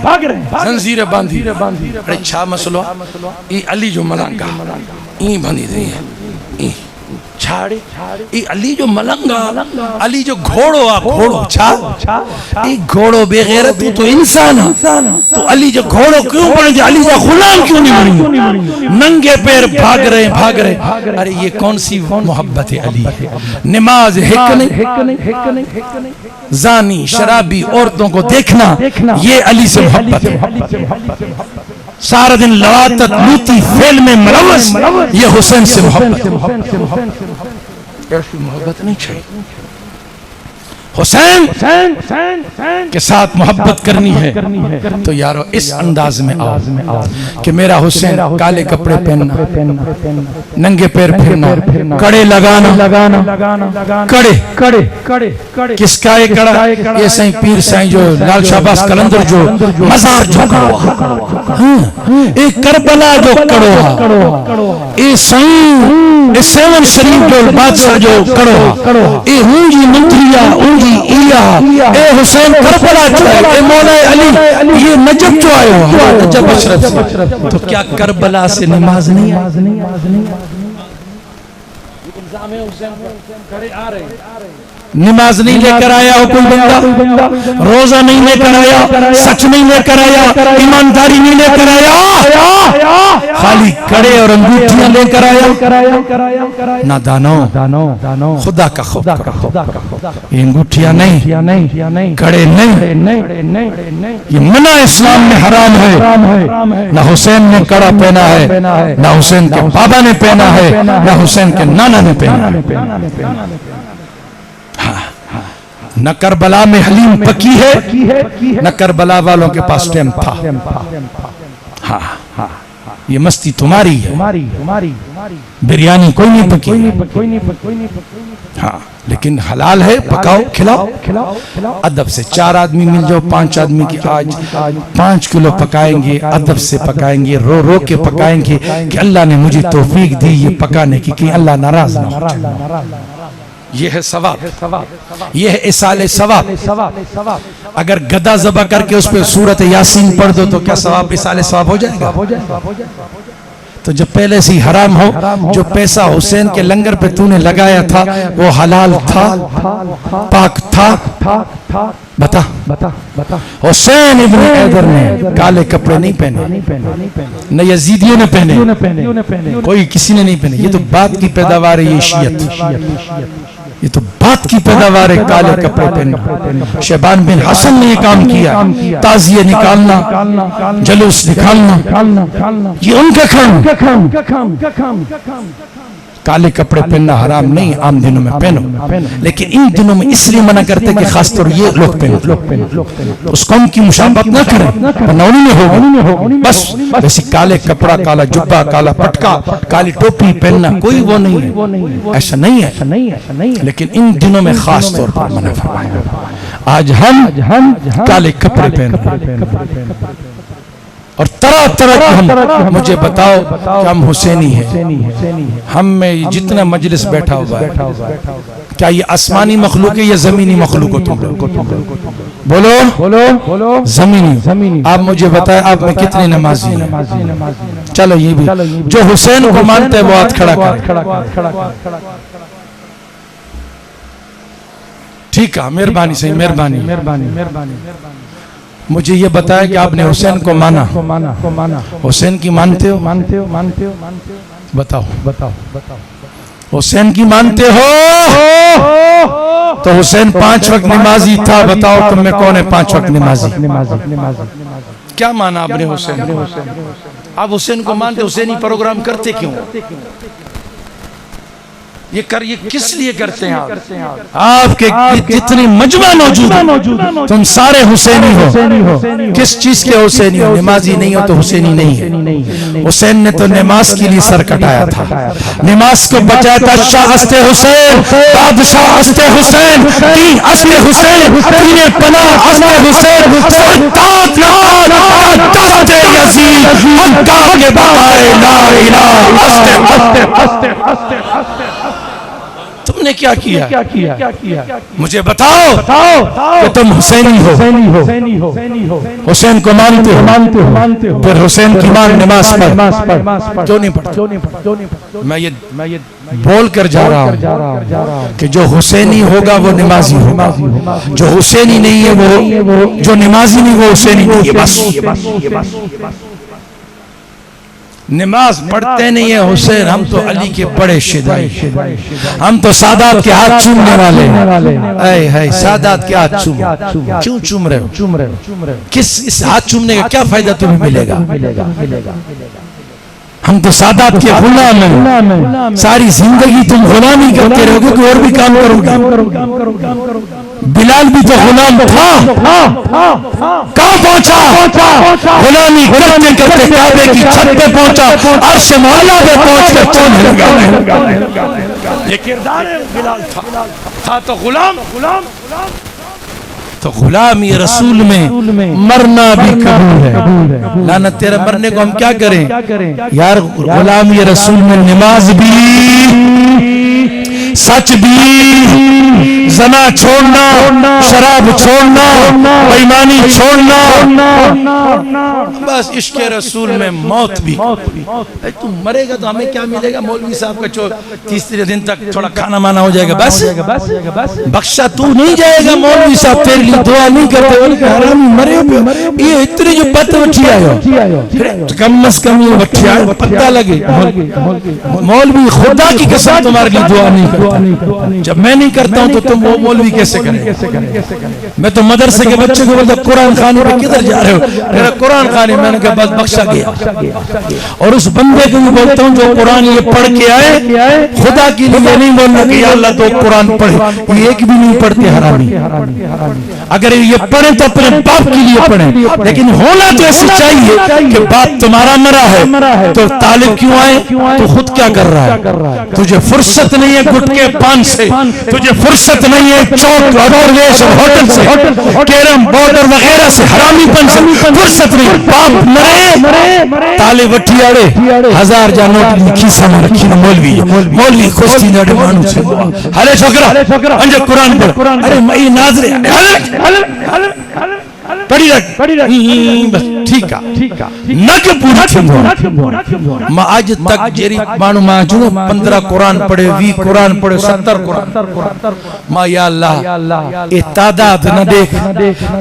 जंजीरें बांधी। अरे छा मसलो ये अली जो मलंगा ई बांधी रही है छाड़े अली जो मलंगा, अली जो घोड़ो छा घोड़ो बेगैरत तू तो इंसान है, तो अली जो घोड़ो क्यों बने? अली जो गुलाम क्यों नहीं बनी? नंगे पैर भाग रहे। अरे ये कौन सी मोहब्बत है अली? नमाज हिक नहीं, जानी शराबी औरतों को देखना ये अली से मोहब्बत है। सारा दिन लवातत लूटी फेल में मलवस ये हुसैन से मोहब्बत। ऐसी मोहब्बत नहीं चाहिए। हुसैन के साथ मोहब्बत करनी है तो यारो इस अंदाज में आओ कि मेरा हुसैन काले कपड़े पहनना, नंगे पैर फिरना, कड़े लगाना। कड़े किसका है कड़ा? ये सही पीर साईं जो लाल शाहबाज कलंदर जो मजार झोंका एक करबला जो कड़ो ये सही सेवन शरीफ जो बादशाह जो कड़ो ये ऊंजी मंत्रिया ऊंजी इया ए हुसैन करबला जो है ए मौला अली ये नजब जो आयो नजब अशरफ से। तो क्या करबला से नमाज नहीं है? नमाज नहीं लेकर आया हो कोई बंदा, रोजा नहीं लेकर आया, सच नहीं लेकर आया, ईमानदारी नहीं लेकर आया, खाली कड़े और अंगूठियां लेकर आया। नादानो खुदा का खौफ करो। ये अंगूठियां नहीं, कड़े नहीं, ये मना इस्लाम में हराम है। ना हुसैन ने कड़ा पहना है, ना हुसैन के बाबा ने पहना है, ना हुसैन के नाना ने पहना है। न करबला में हलीम पकी है, न करबला वालों के पास टाइम था। हाँ, ये मस्ती तुम्हारी है, बिरयानी कोई नहीं पकी। हाँ, लेकिन हलाल है, पकाओ खिलाओ अदब से। 4 आदमी मिल जाओ, 5 आदमी की आज 5 किलो पकाएंगे, अदब से पकाएंगे, रो के पकाएंगे कि अल्लाह ने मुझे तौफीक दी ये पकाने की, कि अल्लाह नाराज ना हो। ये है सवाब, ये है इसाले सवाब। अगर गदा ज़बा करके उस पर सूरत यासीन पढ़ दो तो क्या सवाब इसाले सवाब हो जाएगा? तो जब पहले से ही हराम हो, जो पैसा हुसैन के लंगर पे तूने लगाया था वो हलाल था, पाक था। बता हुसैन इब्न हैदर ने काले कपड़े नहीं पहने, न यजीदियों ने पहने, कोई किसी ने नहीं पहने। ये तो बात की पैदावार है, ये शियत, ये तो बात की पैदावार है, काले कपड़े पहनना। शहबान बिन हसन ने ये काम किया, ताजिए निकालना, जलूस निकालना, ये उनका काम। काले कपड़े पहनना हराम नहीं, आम दिनों में पहनो, लेकिन इन दिनों में इसलिए मना करते कि खासतौर ये लोग पहनो। उस कौम की मुशाबहत न करें, बनौनी में होगा बस। वैसे काले कपड़ा, काला जुब्बा, काला पटका, काली टोपी पहनना कोई वो नहीं है, ऐसा नहीं है। लेकिन इन दिनों में खास तौर पर मना फरमाया। आज हम काले कपड़े पहन और तरह तरह के हम, मुझे बताओ कि हम हुसैनी हैं। हम में जितना मजलिस बैठा हुआ है, क्या ये आसमानी मखलूक है या जमीनी मखलूक हो? तुम बोलो जमीनी। आप मुझे बताएं, आप में कितने नमाजी हैं? चलो ये भी, जो हुसैन को मानते हैं वो हाथ खड़ा कर। ठीक है, मेहरबानी सही, मेहरबानी। मुझे ये बताया कि आपने हुसैन को माना, हुसैन की मानते हो? बताओ हुसैन की मानते हो? तो हुसैन 5 वक्त नमाजी था, बताओ तुम में कौन है 5 वक्त नमाजी? क्या माना आपने हुसैन? आप हुसैन को मानते, हुसैनी प्रोग्राम करते क्यों? ये किस लिए करते हैं आपके जितने मजमा मौजूद है, तुम सारे हुसैनी हो। किस चीज के हुसैनी हो? नमाजी नहीं हो तो हुसैनी नहीं है। हुसैन ने तो नमाज के लिए सर कटाया था, नमाज को बचाया था। शाह अस्ते हुसैन, बादशाह अस्ते हुसैन, तीन अस्ते हुसैन, तीन पनाह अस्ते हुसैन, सत्तात दस्ते यजीद, मक्का के बकाए ला इलाहा अस्ते। तुमने क्या किया? मुझे बताओ कि तुम हुसैनी हो, हुसैन को मानते हो, फिर हुसैन की मान नमाज पढ़ क्यों नहीं पढ़ते? मैं ये बोल कर जा रहा हूँ कि जो हुसैनी होगा वो नमाजी होगा, जो हुसैनी नहीं है वो, जो नमाजी नहीं वो हुसैनी नहीं है। बस नमाज पढ़ते नहीं है हुसैन। हम तो अली के बड़े शिदाई, हम तो सादात के हाथ चूमने वाले। है सादात के हाथ क्यों चूम रहे हो? किस इस हाथ चूमने का क्या फायदा तुम्हें मिलेगा? हम तो सादात के गुलाम हैं। सारी जिंदगी तुम गुलामी करते रहोगे कि और भी काम करोगे? बिलाल भी तो गुलाम था, कहाँ पहुंचा? गुलामी करते करते काबे की छत पे पहुंचा, अर्श मौला पे पहुंचकर चलने लगा। ये किरदार है बिलाल था तो गुलाम। तो गुलाम ये रसूल में मरना भी कबूल है। लानत तेरे मरने को हम क्या करें यार? गुलाम ये रसूल में नमाज भी, सच भी, जना छोड़ना, शराब छोड़ना, बेईमानी छोड़ना, बस इश्क रसूल में मौत भी। तुम मरेगा तो हमें क्या मिलेगा? मौलवी साहब का 30 दिन तक थोड़ा खाना माना हो जाएगा, बस बख्शा तू नहीं जाएगा। मौलवी साहब तेरे लिए लिए दुआ नहीं करते, बोले हरामी मरे पे ये इतने जो पत वठी आयो, कम से कम ये वठी आयो पता लगे। मौलवी खुदा की कसम तुम्हारे लिए दुआ नहीं करता। जब मैं नहीं करता हूं तो तुम वो मौलवी कैसे करें? मैं तो मदरसे के बच्चे को बोलता कुरान खाने पे किधर जा रहे हो? मेरा कुरान खाने, मैंने कहा बस बख्शा गया। और उस बंदे को भी बोलता हूँ जो कुरान ये पढ़ के आए, खुदा के लिए नहीं बोलना कि या अल्लाह तो कुरान पढ़े, ये एक भी नहीं पढ़ते हरामी। अगर ये पढ़े तो अपने बाप के लिए पढ़े, लेकिन होना तो ऐसा चाहिए कि बाप तुम्हारा मरा है तो तालिब क्यों आए? तो खुद क्या कर रहा है? तुझे फुर्सत नहीं है गुटके पान से, तुझे फुर्सत नहीं है चौक होटल से, कैरम बोर्ड वगैरह से, हरामीपन से फुर्सत नहीं। बाप मरे ताले वठी आड़े 1000 जा नोट खीसा में रखी न मौलवी खुश थी ॾाढे माण्हू से, हले छोकरा अंज कुरान पढ़, अरे मई नाज़रे हल पढ़ी रख बस ठीक आहे न के पूरी थींदो। मां आज तक जेरी माण्हू मां जो 15 कुरान पढ़े, 20 कुरान पढ़े, 70 कुरान, मां या अल्लाह ये तादाद न देख,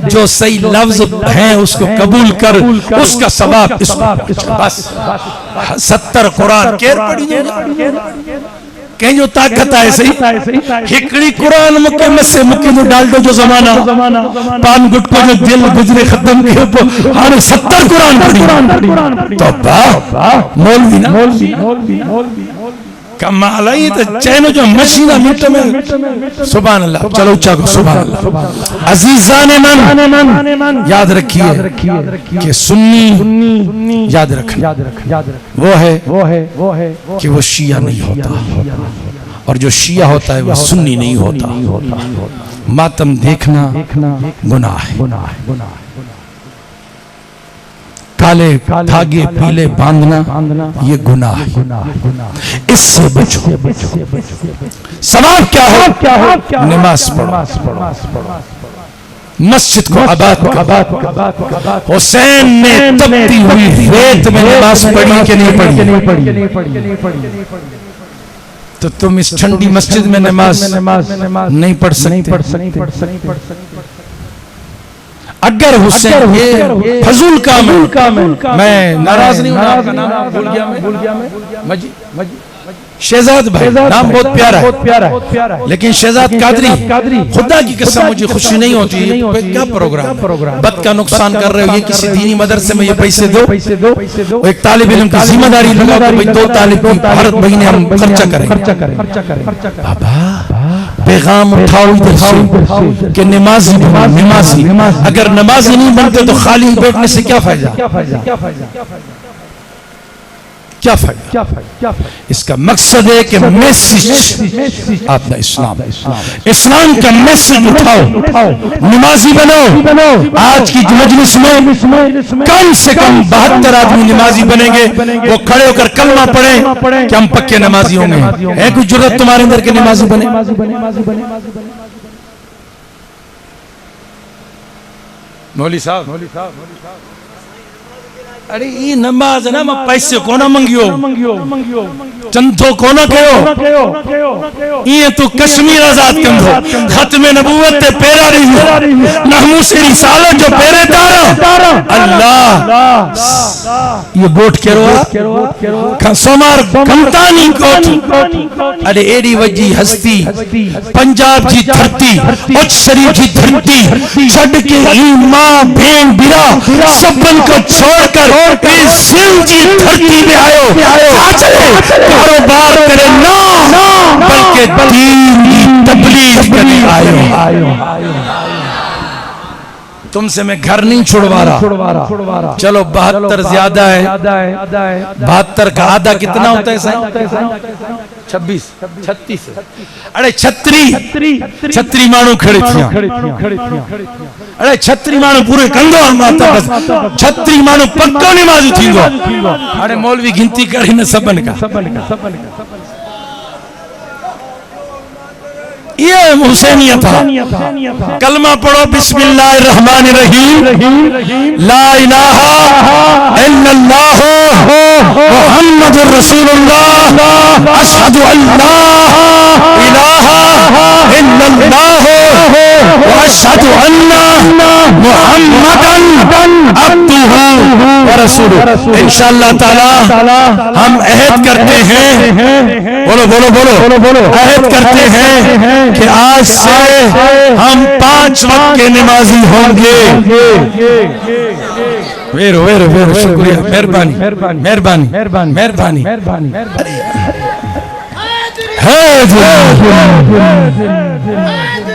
जो सही लफ्ज हैं उसको कबूल कर, उसका सवाब बस 70 कुरान केर पढ़ी कंहिंजो ताकत आहे सही। हिकड़ी कुरान मुके मसे मुके तो डालडो जो जमाना पान गुटको जो दिल गुजरे खत्म के ऊपर हाने 70 कुरान पढ़ी तो मौलवी ना कमाल है। तो चैनो जो मशीना मिनट में सुभान अल्लाह, चलो ऊंचा को सुभान अल्लाह। अजीजान मन याद रखिए कि सुन्नी याद रखना वो है कि वो शिया नहीं होता, और जो शिया होता है वो सुन्नी नहीं होता। मातम देखना गुनाह है, काले धागे पीले बांधना ये गुनाह है, इससे बचो। सवाब क्या है? नमाज पढ़ो, मस्जिद को आबाद करो। हुसैन ने तपती हुई रेत में नमाज पढ़ी कि नहीं पढ़ी? तो तुम इस ठंडी मस्जिद में नमाज नहीं पढ़ सकते। अगर हुसैन ये फजूल काम है, मैं नाराज नहीं हूं, आपका नाम भूल गया मैं शहजाद भाई, नाम बहुत प्यारा है, लेकिन शहजाद कादरी खुदा की कसम मुझे खुशी नहीं होती। ये क्या प्रोग्राम बद का नुकसान कर रहे हो? ये किसी दीनी मदरसे में ये पैसे दो, एक तालिब इल्म की जिम्मेदारी लगा तो भाई 2 तालिब की भारत महीने हम खर्चा करेंगे। बाबा पैगाम उठाओ इधर से कि नमाजी, अगर नमाजी नहीं बनते तो खाली बैठने से क्या फायदा? क्या फायदा? इसका मकसद है कि मैसेज अपना इस्लाम का मैसेज उठाओ, नमाजी बनो। आज की मजलिस में कम से कम 72 आदमी नमाजी बनेंगे, वो खड़े होकर कलमा पढ़े कि हम पक्के नमाजी होंगे। है कोई जरूरत तुम्हारे अंदर के नमाजी बने? मौली साहब अरे ये नमाज ना मैं पैसे को ना मंगियो, चंदो को ना कयो, ये तो कश्मीर आजाद कंदो, खत्म नबूवत ते पेरा रही नहमूस रिसालत जो पेरे तारा अल्लाह ये बोट केरो सोमार कंतानी कोट। अरे एडी वजी हस्ती पंजाब जी धरती, उच्च शरीफ जी धरती छड़ के मां भेन बिरा सबन को छोड़कर सिंध जी धरती में आयो, कारोबार करे ना बल्कि दीन की तबलीग करने आयो। तुमसे मैं घर नहीं छुड़वा रहा। चलो 72 ज्यादा है, 72 का आधा कितना होता है? 26 36। अरे छत्री मानू खड़े थी, अरे छत्री मानू पूरे कंदो माता, बस छत्री मानू पक्को नमाज़ी थींदो। अरे मौलवी गिनती करे न सबन का ये हुसैनिया था। कलमा पढ़ो बिस्मिल्लाहिर्रहमानिर्रहीम, ला इलाहा इल्लल्लाह मुहम्मदुर रसूलुल्लाह, अशहदु अल्ला इलाहा इल्लल्लाह व अशहदु अन्ना मुहम्मदन अब्दुहु व रसूलुहु। इंशाअल्लाह ताला हम अहद करते हैं, बोलो बोलो बोलो बोलो, अहद करते हैं कि आज से हम 5 वक्त के नमाजी होंगे। वेरो वेरो वेरो, शुक्रिया, मेहरबानी मेहरबानी मेहरबानी मेहरबानी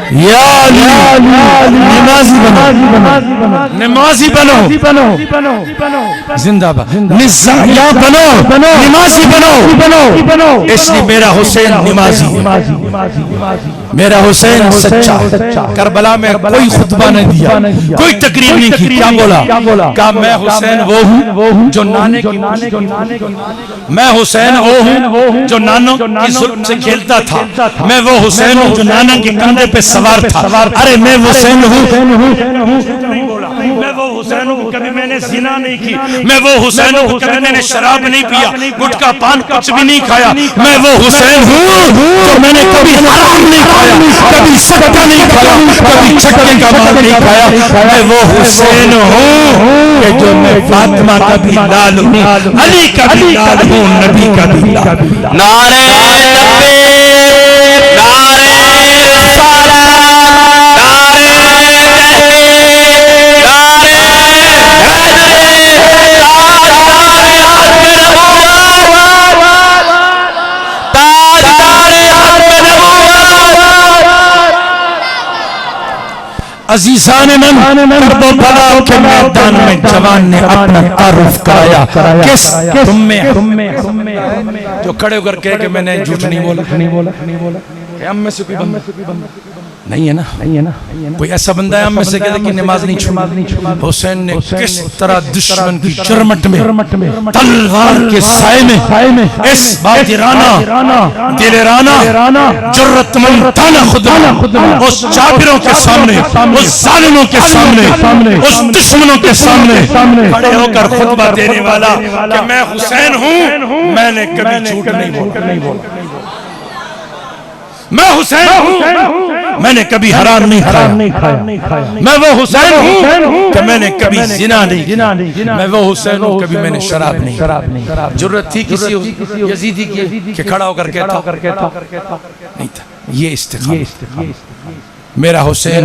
या नमाजी बनो, नमाजी बनो, जिंदाबाद, निज़ामिया बनो, नमाजी बनो। इसलिए मेरा हुसैन नमाजी, मेरा हुसैन सच्चा। करबला में कोई खुतबा नहीं दिया, कोई तकरीर नहीं की। क्या बोला? कहा मैं हुसैन वो हूँ जो नाने की, मैं हुसैन वो हूँ जो नानों की जुल्म से खेलता था, मैं वो हुसैन हूँ जो नाना के कंधे पे सवार था। अरे मैं हुसैन हूँ, मैं वो हुसैन हूँ कभी मैंने ज़िना नहीं की, मैं वो हुसैन हूँ कभी मैंने शराब नहीं पिया, गुटखा पान कुछ भी नहीं खाया। मैं वो हुसैन हूँ जो मैंने कभी हराम नहीं खाया, कभी सट्टा नहीं खाया, कभी छक्के का माल नहीं खाया। मैं वो हुसैन हूँ कि जो मैं फातिमा का भी लाल हूँ, अली का भी लाल हूँ, नबी का भी लाल। नारे तकबीर, नारे अजीज़ान करबला के मैदान में जवान ने अपना तारुफ कराया। किस तुम में जो खड़े होकर कहे कि मैंने झूठ नहीं बोला, हम में से कोई बंदा नहीं है ना, कोई ऐसा बंदा है हम में से कहते कि नमाज नहीं छोड़ी। हुसैन ने किस तरह दुश्मन की चरमट में तलवार के साए में इस बातिराना दिलेराना जुर्रतमंद ताना खुदा उस जाबिरों के सामने, उस जालिमों के सामने, उस दुश्मनों के सामने खड़े होकर खुतबा देने वाला कि मैं हुसैन हूँ, मैंने कभी झूठ नहीं बोला, मैं हुसैन हूँ, मैंने कभी हराम नहीं खाया, मैं वो हुसैन हूँ कि मैंने कभी जिना नहीं किया, मैं वो हुसैन हूँ कभी मैंने शराब नहीं। जरूरत थी किसी यजीदी की कि खड़ा होकर कहता नहीं था। ये इस्तिक़ामत मेरा हुसैन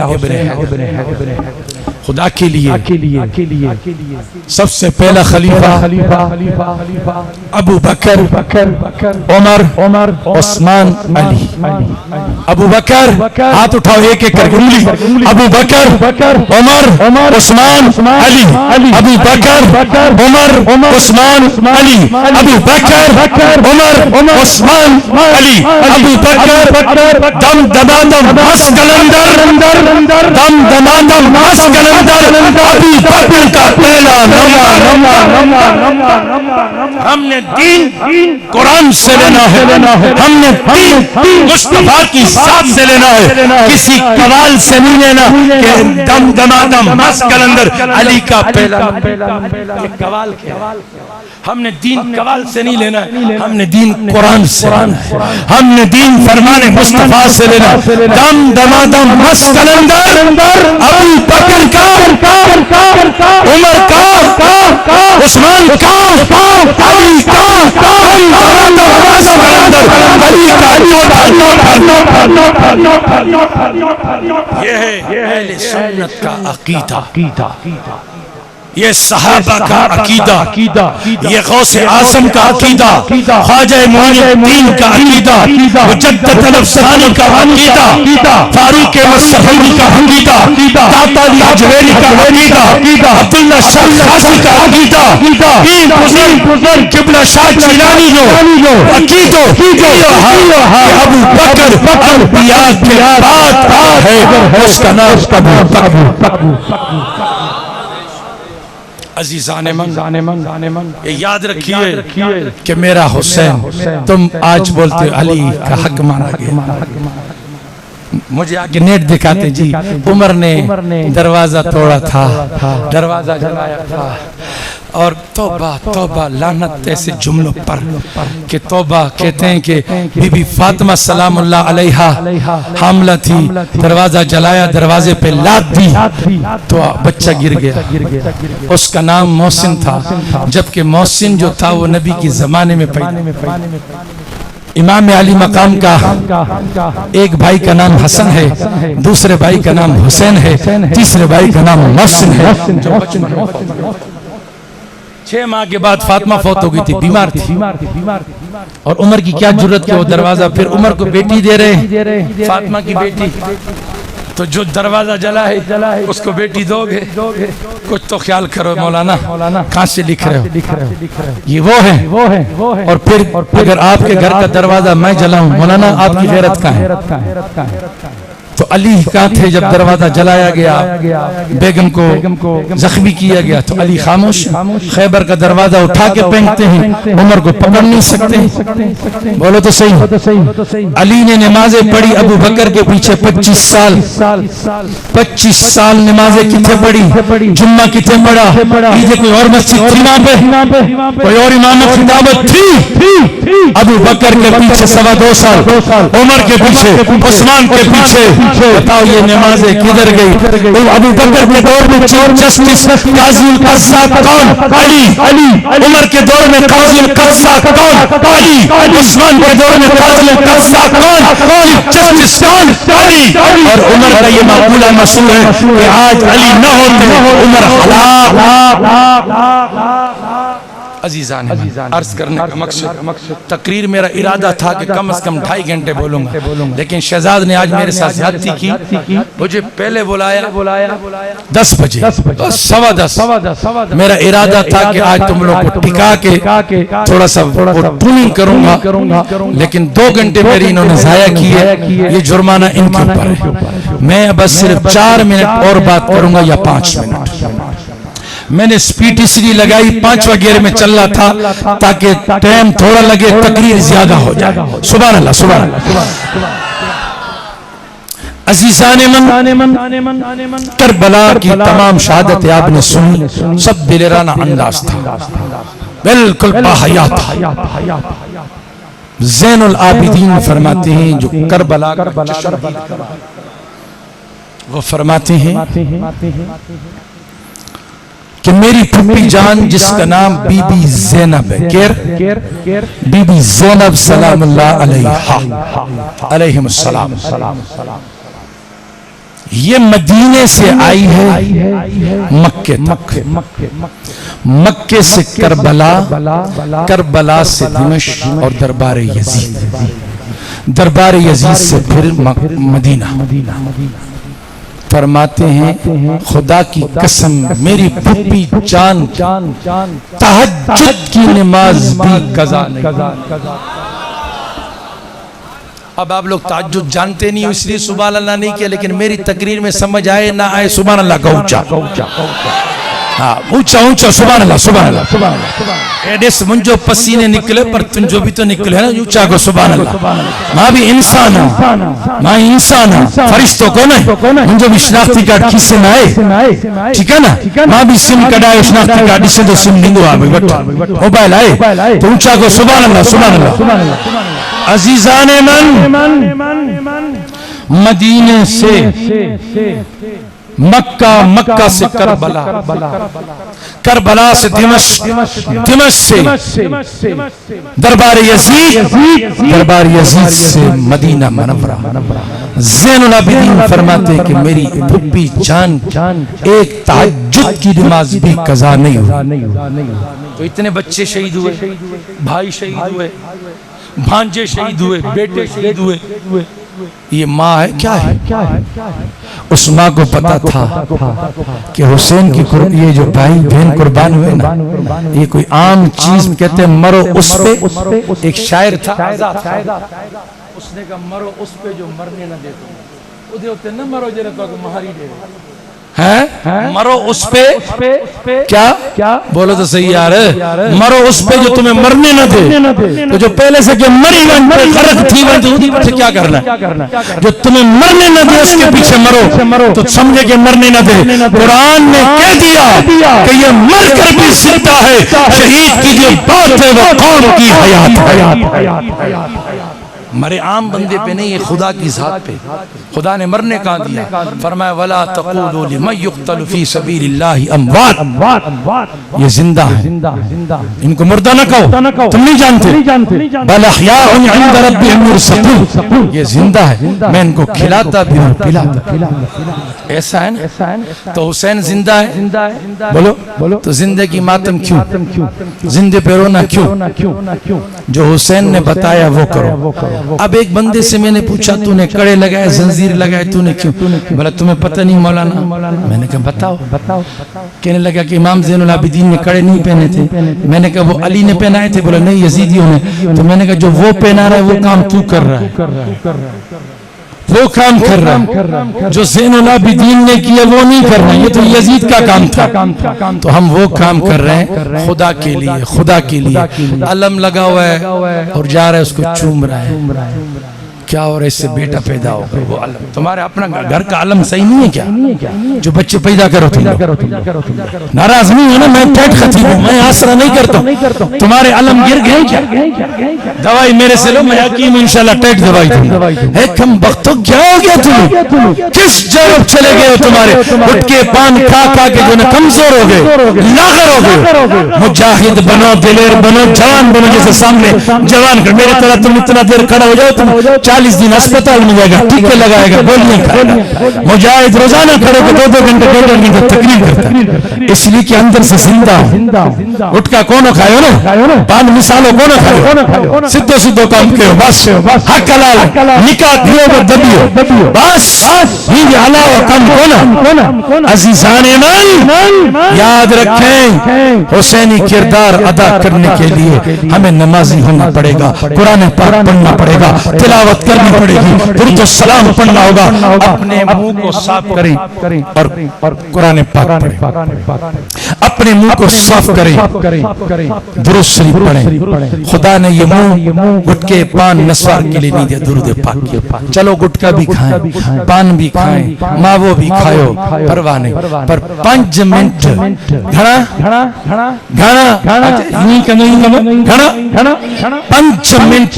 खुदा के लिए सबसे पहला खलीफा अबू बकर, उमर, उस्मान, अली। अबू बकर, हाथ उठाओ एक एक करके उंगली। अबू बकर, उमर, उस्मान, अली। अबू बकर, उमर, उस्मान, अली। अबू बकर, उमर, उस्मान, अली। अबू बकर दम दमादम मस कलंदर, दम दमादम मस कलंदर। अबू बकर का पहला हमने दीन कुरान से लेना है, हमने दीन मुस्तफा की साथ से लेना है, किसी कवाल से नहीं लेना कि दम दमादम मस कलंदर। अली का पहला कवाल क्या? हमने दीन कवाल से नहीं लेना, हमने दीन कुरान से, हमने दीन फरमाने मुस्तफा से लेना। दम दमादम मस कलंदर अबू बकर का, उमर का, उस्मान का, अली का, ये है अहले सुन्नत का अकीदा, ये सहाबा का अकीदा, ये गौसे आज़म का अकीदा, ख्वाजा मुइनुद्दीन का अकीदा, मुजद्दिद अल-अफ़सानी का अकीदा, फारूक मसहूदी का अकीदा, दाता अली हजवेरी का अकीदा, अब्दुल्ला शाह खासी का अकीदा, पीर बुज़ुर्ग किबला शाह जिलानी जो अकीदो अबू बकर अंबिया के बाद है, उसका नाम अबू बकर। अजीज़ाने मन ये याद रखिए कि मेरा हुसैन, तुम आज बोलते अली का हक माना गया। मुझे आगे नेट दिखाते जी, उमर ने दरवाजा तोड़ा था, दरवाजा जलाया था, और तौबा तौबा लानत ऐसे जुमलों पर कि तौबा कहते हैं कि बीबी फातिमा सलामुल्लाह अलैहा हामला थी, दरवाजा जलाया, दरवाजे पे लात दी तो बच्चा गिर गया। उसका नाम मोहसिन था, जबकि मोहसिन जो था वो नबी के जमाने में पैदा। इमाम अली मकाम का एक भाई का नाम हसन है, दूसरे भाई का नाम हुसैन है, तीसरे भाई का नाम मोहसिन है। 6 माह के बाद फातिमा फौत हो गई थी, बीमार थी। और उमर की क्या जरूरत कि वो दरवाजा, फिर उमर को बेटी दे रहे हैं, फातिमा की बेटी। तो जो दरवाजा जला है उसको बेटी दोगे? कुछ तो ख्याल करो मौलाना, कहाँ से लिख रहे हो? ये वो है। और फिर अगर आपके घर का दरवाजा मैं जलाऊं, मौलाना आपकी गैरत कहाँ है? तो अली कहाँ थे जब दरवाजा जलाया गया, बेगम को जख्मी किया गया? तो अली खामोश। खैबर का दरवाजा उठा के फेंकते हैं, उमर को पकड़ नहीं सकते। बोलो तो सही। अली ने नमाजें पढ़ी अबू बकर के पीछे 25 साल नमाजें कितने पढ़ी, जुम्मा कितने पढ़ा, ईद कोई और मस्जिद थी वहां पे, कोई और इमामत खिताबत थी? अबू बकर के पीछे 2.25 साल, उमर के पीछे, उस्मान के पीछे। बताओ ये नमाजें किधर गई? अबू बकर के दौर में चीफ जस्टिस काज़ी कज़्ज़ाक़ कौन? अली। उमर के दौर में काज़ी कज़्ज़ाक़ कौन? अली। उस्मान के दौर में काज़ी कज़्ज़ाक़ कौन? जस्टिस कौन? अली। और उमर का ये मकबूला मशहूर है कि आज अली न होते उमर हलाक। अजीजान अर्ज करने का मकसद, तकरीर मेरा इरादा था कि कम से कम 2.5 घंटे बोलूंगा, लेकिन शहजाद ने आज मेरे साथ ज्यादती की। मुझे पहले बुलाया 10 बजे, 10:15। मेरा इरादा था कि आज तुम लोग को टिका के थोड़ा सा ट्यूनिंग करूंगा, लेकिन 2 घंटे मेरी इन्होंने जाया किए। ये जुर्माना इनके ऊपर है। मैं बस सिर्फ 4 मिनट और बात करूंगा या 5 मिनट। मैंने स्पीड इसलिए लगाई 5 वगैरह में चल रहा था ताकि टाइम थोड़ा लगे, तकरीर ज्यादा हो जाए। सुभान अल्लाह, सुभान अल्लाह। अज़ीज़ाने मन, करबला की तमाम शहादत आपने सुनी, सब दिलेराना अंदाज था, बिल्कुल बाहया था। ज़ैनुल आबिदीन फरमाते हैं, जो करबला का जश्न, वो फरमाते हैं कि मेरी फूफी जान जिसका नाम बीबी ज़ैनब है, बीबी ज़ैनब सलामुल्लाह अलैहा अलैहिमुस्सलाम, ये मदीने से आई है मक्के तक, मक्के से करबला, करबला से दिमश्क और दरबार यजीद, दरबार यजीद से फिर मदीना। फरमाते हैं खुदा की कसम मेरी फूफी जान तहज्जुद की नमाज भी कज़ा नहीं। अब आप लोग तहज्जुद जानते नहीं हो इसलिए सुभान अल्लाह नहीं किया, लेकिन मेरी तकरीर में समझ आए ना आए सुभान अल्लाह का ऊंचा, हाँ ऊंचा ऊंचा सुभान अल्लाह, सुभान अल्लाह। एडेस मुंजो पसीने निकले पर तुम जो भी तो निकले है ना, ऊंचा को सुभान अल्लाह। मां भी इंसान है, मां इंसान है, फरिश्तों को नहीं। मुंजो भी शनाख्ती कार्ड किससे ना आए, ठीक है ना? मां भी सिम कढ़ाए शनाख्ती कार्ड से तो सिम लिंगो आ गई, मोबाइल आए तो ऊंचा को सुभान अल्लाह, सुभान अल्लाह। अज़ीज़ाने मन, मदीने से मक्का, मक्का से करबला, करबला से दिमश्क, दिमश्क से दरबार यजीद, दरबार यजीद से मदीना मनव्वरा। ज़ैनुल आबिदीन फरमाते कि मेरी फूफी जान एक तहज्जुद की नमाज भी कज़ा नहीं हुई। तो इतने बच्चे शहीद हुए, भाई शहीद हुए, भांजे शहीद हुए, बेटे शहीद हुए। ये माँ है, क्या है? उस माँ को पता था कि हुसैन की ये जो भाई बहन कुर्बान हुए ना, ये कोई आम चीज कहते मरो उस पे। एक शायर था, उसने कहा मरो उस पे जो मरने न दे, तो न मरो जरा तो महारी दे। है मरो उस पे क्या क्या बोलो तो सही यार, मरो उस पे जो तुम्हें मरने न दे। तो जो पहले से के मरी वन पे खरक थी वन तो क्या करना, जो तुम्हें मरने न दे उसके पीछे मरो तो समझे कि मरने न दे। कुरान ने कह दिया कि ये मर कर भी जिंदा है। शहीद की जो बात है वो कौम की हयात। मरे आम बंदे पे नहीं, ये खुदा की जात पे। खुदा ने मरने कहा दिया, फरमाया वला तक़ूलू लिमन युक़्तलु फ़ी सबीलिल्लाहि अमवात, ये जिंदा है, इनको मुर्दा न कहो, तुम नहीं जानते। बल अहयाउन इंद रब्बिहिम युरज़क़ून, ये जिंदा है, मैं इनको खिलाता भी हूँ पिलाता। ऐसा है ना। तो हुसैन जिंदा है, बोलो तो जिंदे की मातम क्यों, जिंदे पे रोना क्यों? जो हुसैन ने बताया वो करो। अब एक बंदे से मैंने पूछा तूने कड़े लगाए, जंजीर लगाए, तूने क्यों? बोला तुम्हें पता नहीं मौलाना। मैंने कहा बताओ। कहने लगा कि इमाम ज़ैनुल आबिदीन ने कड़े नहीं पहने थे। मैंने कहा वो अली ने पहनाए थे। बोला नहीं, यजीदियों ने। तो मैंने कहा जो वो पहना रहा है वो काम तू कर रहा है, वो काम कर रहा है, जो ज़ैनुल आबिदीन ने किया वो नहीं करना, ये तो यजीद का काम था। तो हम वो काम कर रहे हैं खुदा के लिए, खुदा के लिए। अलम लगा हुआ है और जा रहा है उसको चूम रहा है, क्या और इससे बेटा पैदा होगा वो अलम। तुम्हारे अपना घर का अलम सही नहीं है क्या? जो बच्चे पैदा करो तुम नाराज नहीं हो ना? मैं टैट खतीब हूँ, मैं आसरा नहीं करता। तुम्हारे अलम गिर गए क्या? दवाई मेरे से लो, मैं हकीम इंशाल्लाह टैट दवाई दूंगा। कम वक्तों क्या हो गया तुम्हें? किस जरूरत चले गए हो? तुम्हारे उठ के पान खा खा के जो कमजोर हो गए, लागर हो गए। मुजाहिद बनो, दिलेर बनो, जवान बनो। जैसे सामने जवान कर मेरी तरह तुम इतना देर खड़ा हो जाओ, तुम 40 दिन अस्पताल में जाएगा, टीके लगाएगा, गोलियां खाएगा। मुजाहिद रोजाना खड़े को 2-2 घंटे 2-2 घंटे तकरीर करता, इसलिए कि अंदर से जिंदा। उठका कौन खायो ना, पान मिसालो कौन खायो, सीधो सीधो काम करो बस। हक हलाल निकाह करो दबियो बस, ये अलावा काम कौन। अजीजान ईमान याद रखें, हुसैनी किरदार अदा करने के लिए हमें नमाजी होना पड़ेगा, कुरान पाक पढ़ना पड़ेगा, तिलावत करनी पड़ेगी, दुरूद और सलाम पढ़ना होगा। अपने मुंह को साफ करें और कुरान पाक पढ़ें, अपने मुंह को साफ करें, दुरूद शरीफ पढ़ें। खुदा ने ये मुंह गुटके पान नस्वार के लिए नहीं दिया, दुरूद पाक के। चलो गुटका भी खाएं, पान भी खाएं, मावो भी खाओ, परवाह नहीं, पर 5 मिनट घड़ा 5 मिनट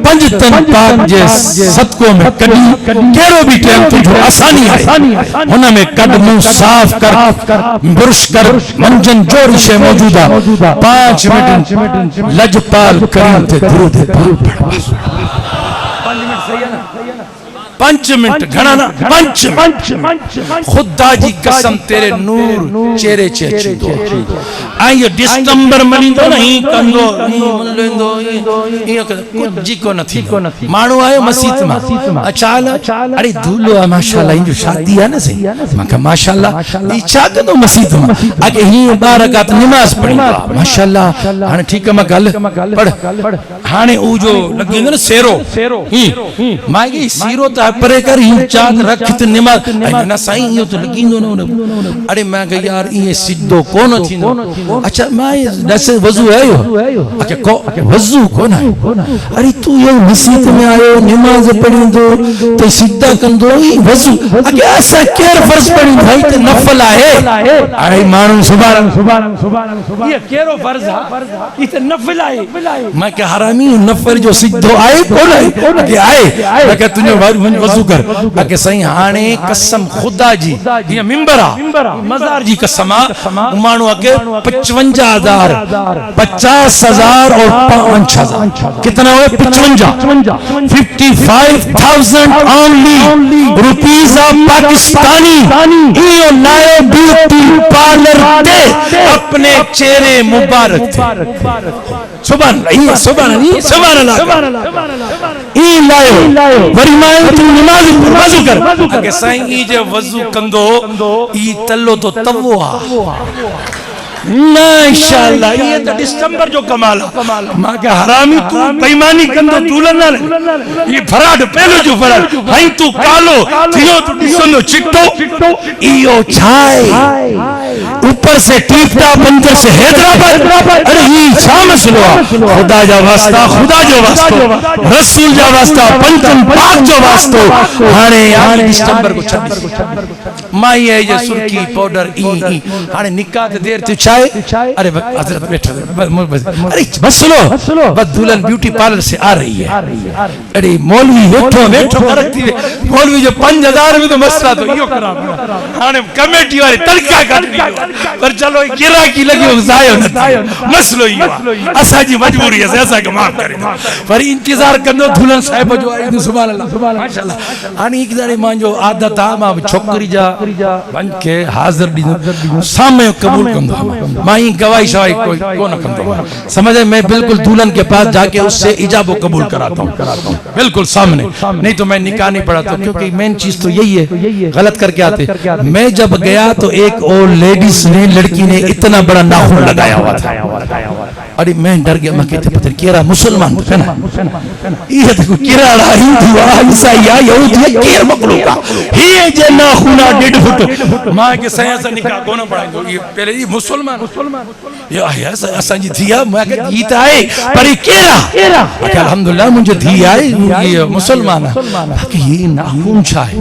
पंजतन पाक जे सदको में कडी केरो भी टाइम तुझो आसानी है, उनमें कद मुंह साफ कर, बुरुश कर, मंजन जोर शे मौजूदा 5 मिनट लजपाल करीम ते दुरूद पाक पढ़। 5 मिनट सही है ना? 5 मिनट घना ना, 5 मिनट। खुदा जी कसम तेरे नूर चेहरे चे अची दो आई डिस्टंबर मनींदो नहीं कंदो मन लेंदो ये कुछ जी को नथी मानू आयो मस्जिद में अचाल अरे दूल्हो है माशाल्लाह, इन जो शादी है ना सही मां का माशाल्लाह इच्छा कदो मस्जिद में आगे ही 12 रकात नमाज पढ़ी माशाल्लाह। हाने ठीक है, मैं गल पढ़। हाने ऊ जो लगी ना सेरो ही मागी सीरो ता परे कर ही चांद रख त नमाज ना साईं यो तो लगिंदो न। अरे मैं कह यार ये सिद्धो कोन थींदो। अच्छा मैं जैसे वजू है यो, अच्छा को वजू कोन है? अरे तू ये मस्जिद में आयो नमाज पढ़िंदो तो सीधा कंदो ही वजू अगे ऐसा केर फर्ज पढ़ी भाई ते नफल आहे। अरे मानू सुभान ये केरो फर्ज है, ये नफल आहे। मैं कह हरामी नफल जो सिद्धो आए कोन है? अगे आए। मैं कह तुने वजू कर। अगे सही हाने कसम खुदा जी ये मिंबरा मजार जी कसम मानू अगे 55,000 50,000 और 5,000 कितना हुए? 55 55,000 ओनली रुपीज ऑफ पाकिस्तानी यो लाए ब्यूटी पार्लर दे अपने चेहरे मुबारक थे। सुभान अल्लाह, सुभान अल्लाह। ई लायो वरी मां तू नमाज वजू कर। अगे साईं ई जे वजू कंदो ई तल्लो तो तवो आ माशाअल्लाह ये तो दिसंबर जो कमाल मां के हरामी तू बेईमानी कंदो दुल्हन ना ये फराड पहलो जो फराड हाई तू कालो थियो तू दिसंदो चिट्टो इयो छाए ऊपर से टीपटा बंदर से हैदराबाद अरे ये छा मसलो खुदा जा वास्ता खुदा जो वास्तो रसूल जा वास्ता पंचम पाक जो वास्तो हाने यानी दिसंबर को 26 माई है ये सुर्खी पाउडर ई हाने निकाह ते देर थी छाए अरे हजरत बैठो अरे बस सुनो बस दुल्हन ब्यूटी पार्लर से आ रही है अरे मौलवी बैठो बैठो करती है मौलवी जो 5000 में तो मसला तो यो करा हाने कमेटी वाले तड़का काट दी पर चलो गिरा की लगी हो जायो न मसलो यो असा जी मजबूरी है ऐसा के माफ करे पर इंतजार कंदो दुल्हन साहिब जो आई सुभान अल्लाह माशाअल्लाह हाने एक दाड़े मान जो आदत आ मां छोकरी जा बन के हाजिर दी सामने कबूल कंदो माई गवाही शवाही कोई कोन कंदो समझ मैं बिल्कुल दुल्हन के पास जाके उससे इजाबो कबूल कराता हूं बिल्कुल सामने नहीं तो मैं निकाह नहीं पढ़ाता क्योंकि मेन चीज तो यही है गलत करके आते मैं जब गया तो एक और लेडीज ने लड़की ने इतना बड़ा नाखून लगाया हुआ था अरे मैं डर गया मैं कहते पता केरा मुसलमान है ना ये देखो केरा हिंदू ईसाई यहूदी केर मखलूका ये जे नाखूना 1.5 फुट मां के सया से निकाह कोन पढ़ाई ये पहले ये मुसलमान या असा जी थिया मैं के गीत आए पर केरा के अल्हम्दुलिल्लाह मुझे थी आए ये मुसलमान है कि ये नाखून छा है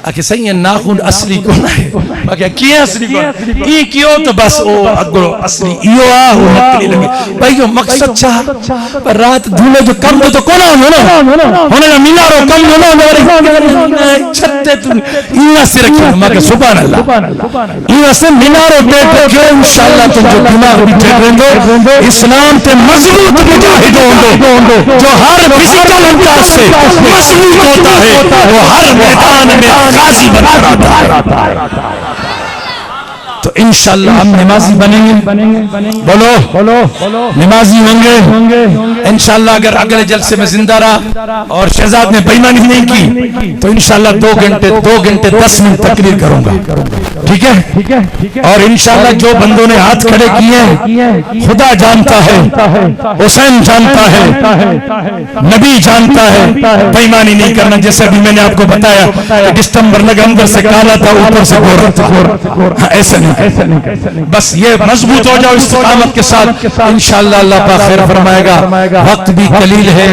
आके सही है नाखून असली कोन है बाकी की असली कोन ई कियो तो बस ओ अगलो असली इयो आ हो नकली लगे भाई जो मकसद चाह पर रात धूले जो कम तो कोन हो ना होने मीनारो कम हो ना छत्ते तू इना से रखियो मां के सुभान अल्लाह इना से मीनारो बैठ रखियो इंशाअल्लाह तुम जो दिमाग भी ठीक रहेंगे इस्लाम ते मजबूत मुजाहिद होंगे जो हर फिजिकल अंदाज से मजबूत होता है वो हर मैदान में गाजी बनकर आता है तो इंशाअल्लाह हम नमाजी बनेंगे बोलो नमाजी होंगे इंशाअल्लाह अगर अगले जलसे में जिंदा रहा और शहजाद ने बेईमानी नहीं की तो इंशाअल्लाह 2 घंटे 10 मिनट तकरीर करूंगा ठीक है और इंशाअल्लाह जो बंदों ने हाथ खड़े किए खुदा जानता है हुसैन जानता है नबी जानता है बेईमानी नहीं करना जैसा भी मैंने आपको बताया कि दिसंबर लगा अंदर से काला था ऊपर से गोरा था ऐसा नहीं बस ये मजबूत हो जाओ इस्तिकामत के साथ इंशाअल्लाह अल्लाह पाक खैर फरमाएगा वक्त भी कलील है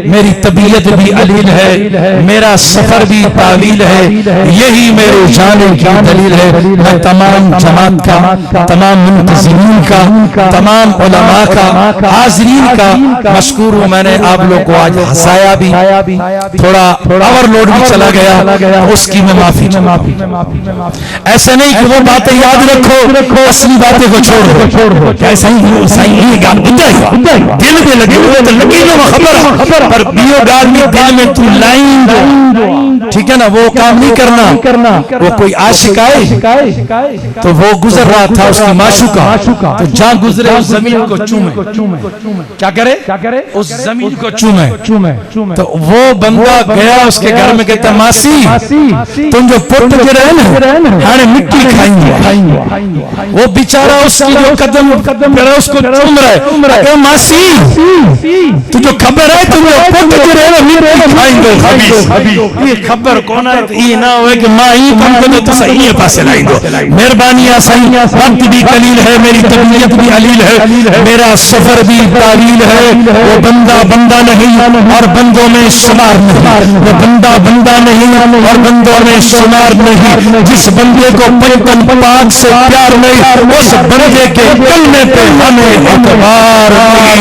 मेरी तबीयत भी अलील है मेरा सफर भी तावील है यही मेरे जाने की दलील है मैं तमाम जमात का तमाम मुंतज़िमीन का तमाम उलमा का हाज़रीन का मशकूर हूं मैंने आप लोग को आज हंसाया भी थोड़ा ओवरलोड भी चला गया उसकी मैं माफी ऐसे नहीं कि वो बातें याद रखो असली बातें को छोड़ो ऐसा ही ये गाल दिल में लगे हुए तो लगी ना खबर पर बियो गाल में दिल में तू लाइन ठीक है ना वो काम नहीं करना वो कोई आशिक आए तो वो गुजर रहा था उसकी माशूका तो जहां गुजरे उस जमीन को चूमे क्या करे उस जमीन को चूमे तो वो बंदा गया उसके घर में कहता मासी तुम जो पुट गिरे ना हाने मिट्टी खाएंगे वो बेचारा उसकी जो कदम करे उसको चूम रहा है मासी तुझे खबर है तुम जो पुट गिरे ना मिट्टी खाएंगे ये खबर कौन है ये ना हो कि मां ही कम को तो सही है पासे लाएंगे मेहरबानी सही वक्त भी कलील है मेरी तबीयत भी अलील है मेरा सफर भी तावील है वो बंदा नहीं और बंदों में शुमार नहीं वो बंदा नहीं और बंदों में शुमार नहीं जिस बंदे को पंचम पाक से प्यार नहीं उस बंदे के कलमे पे हमें एतबार नहीं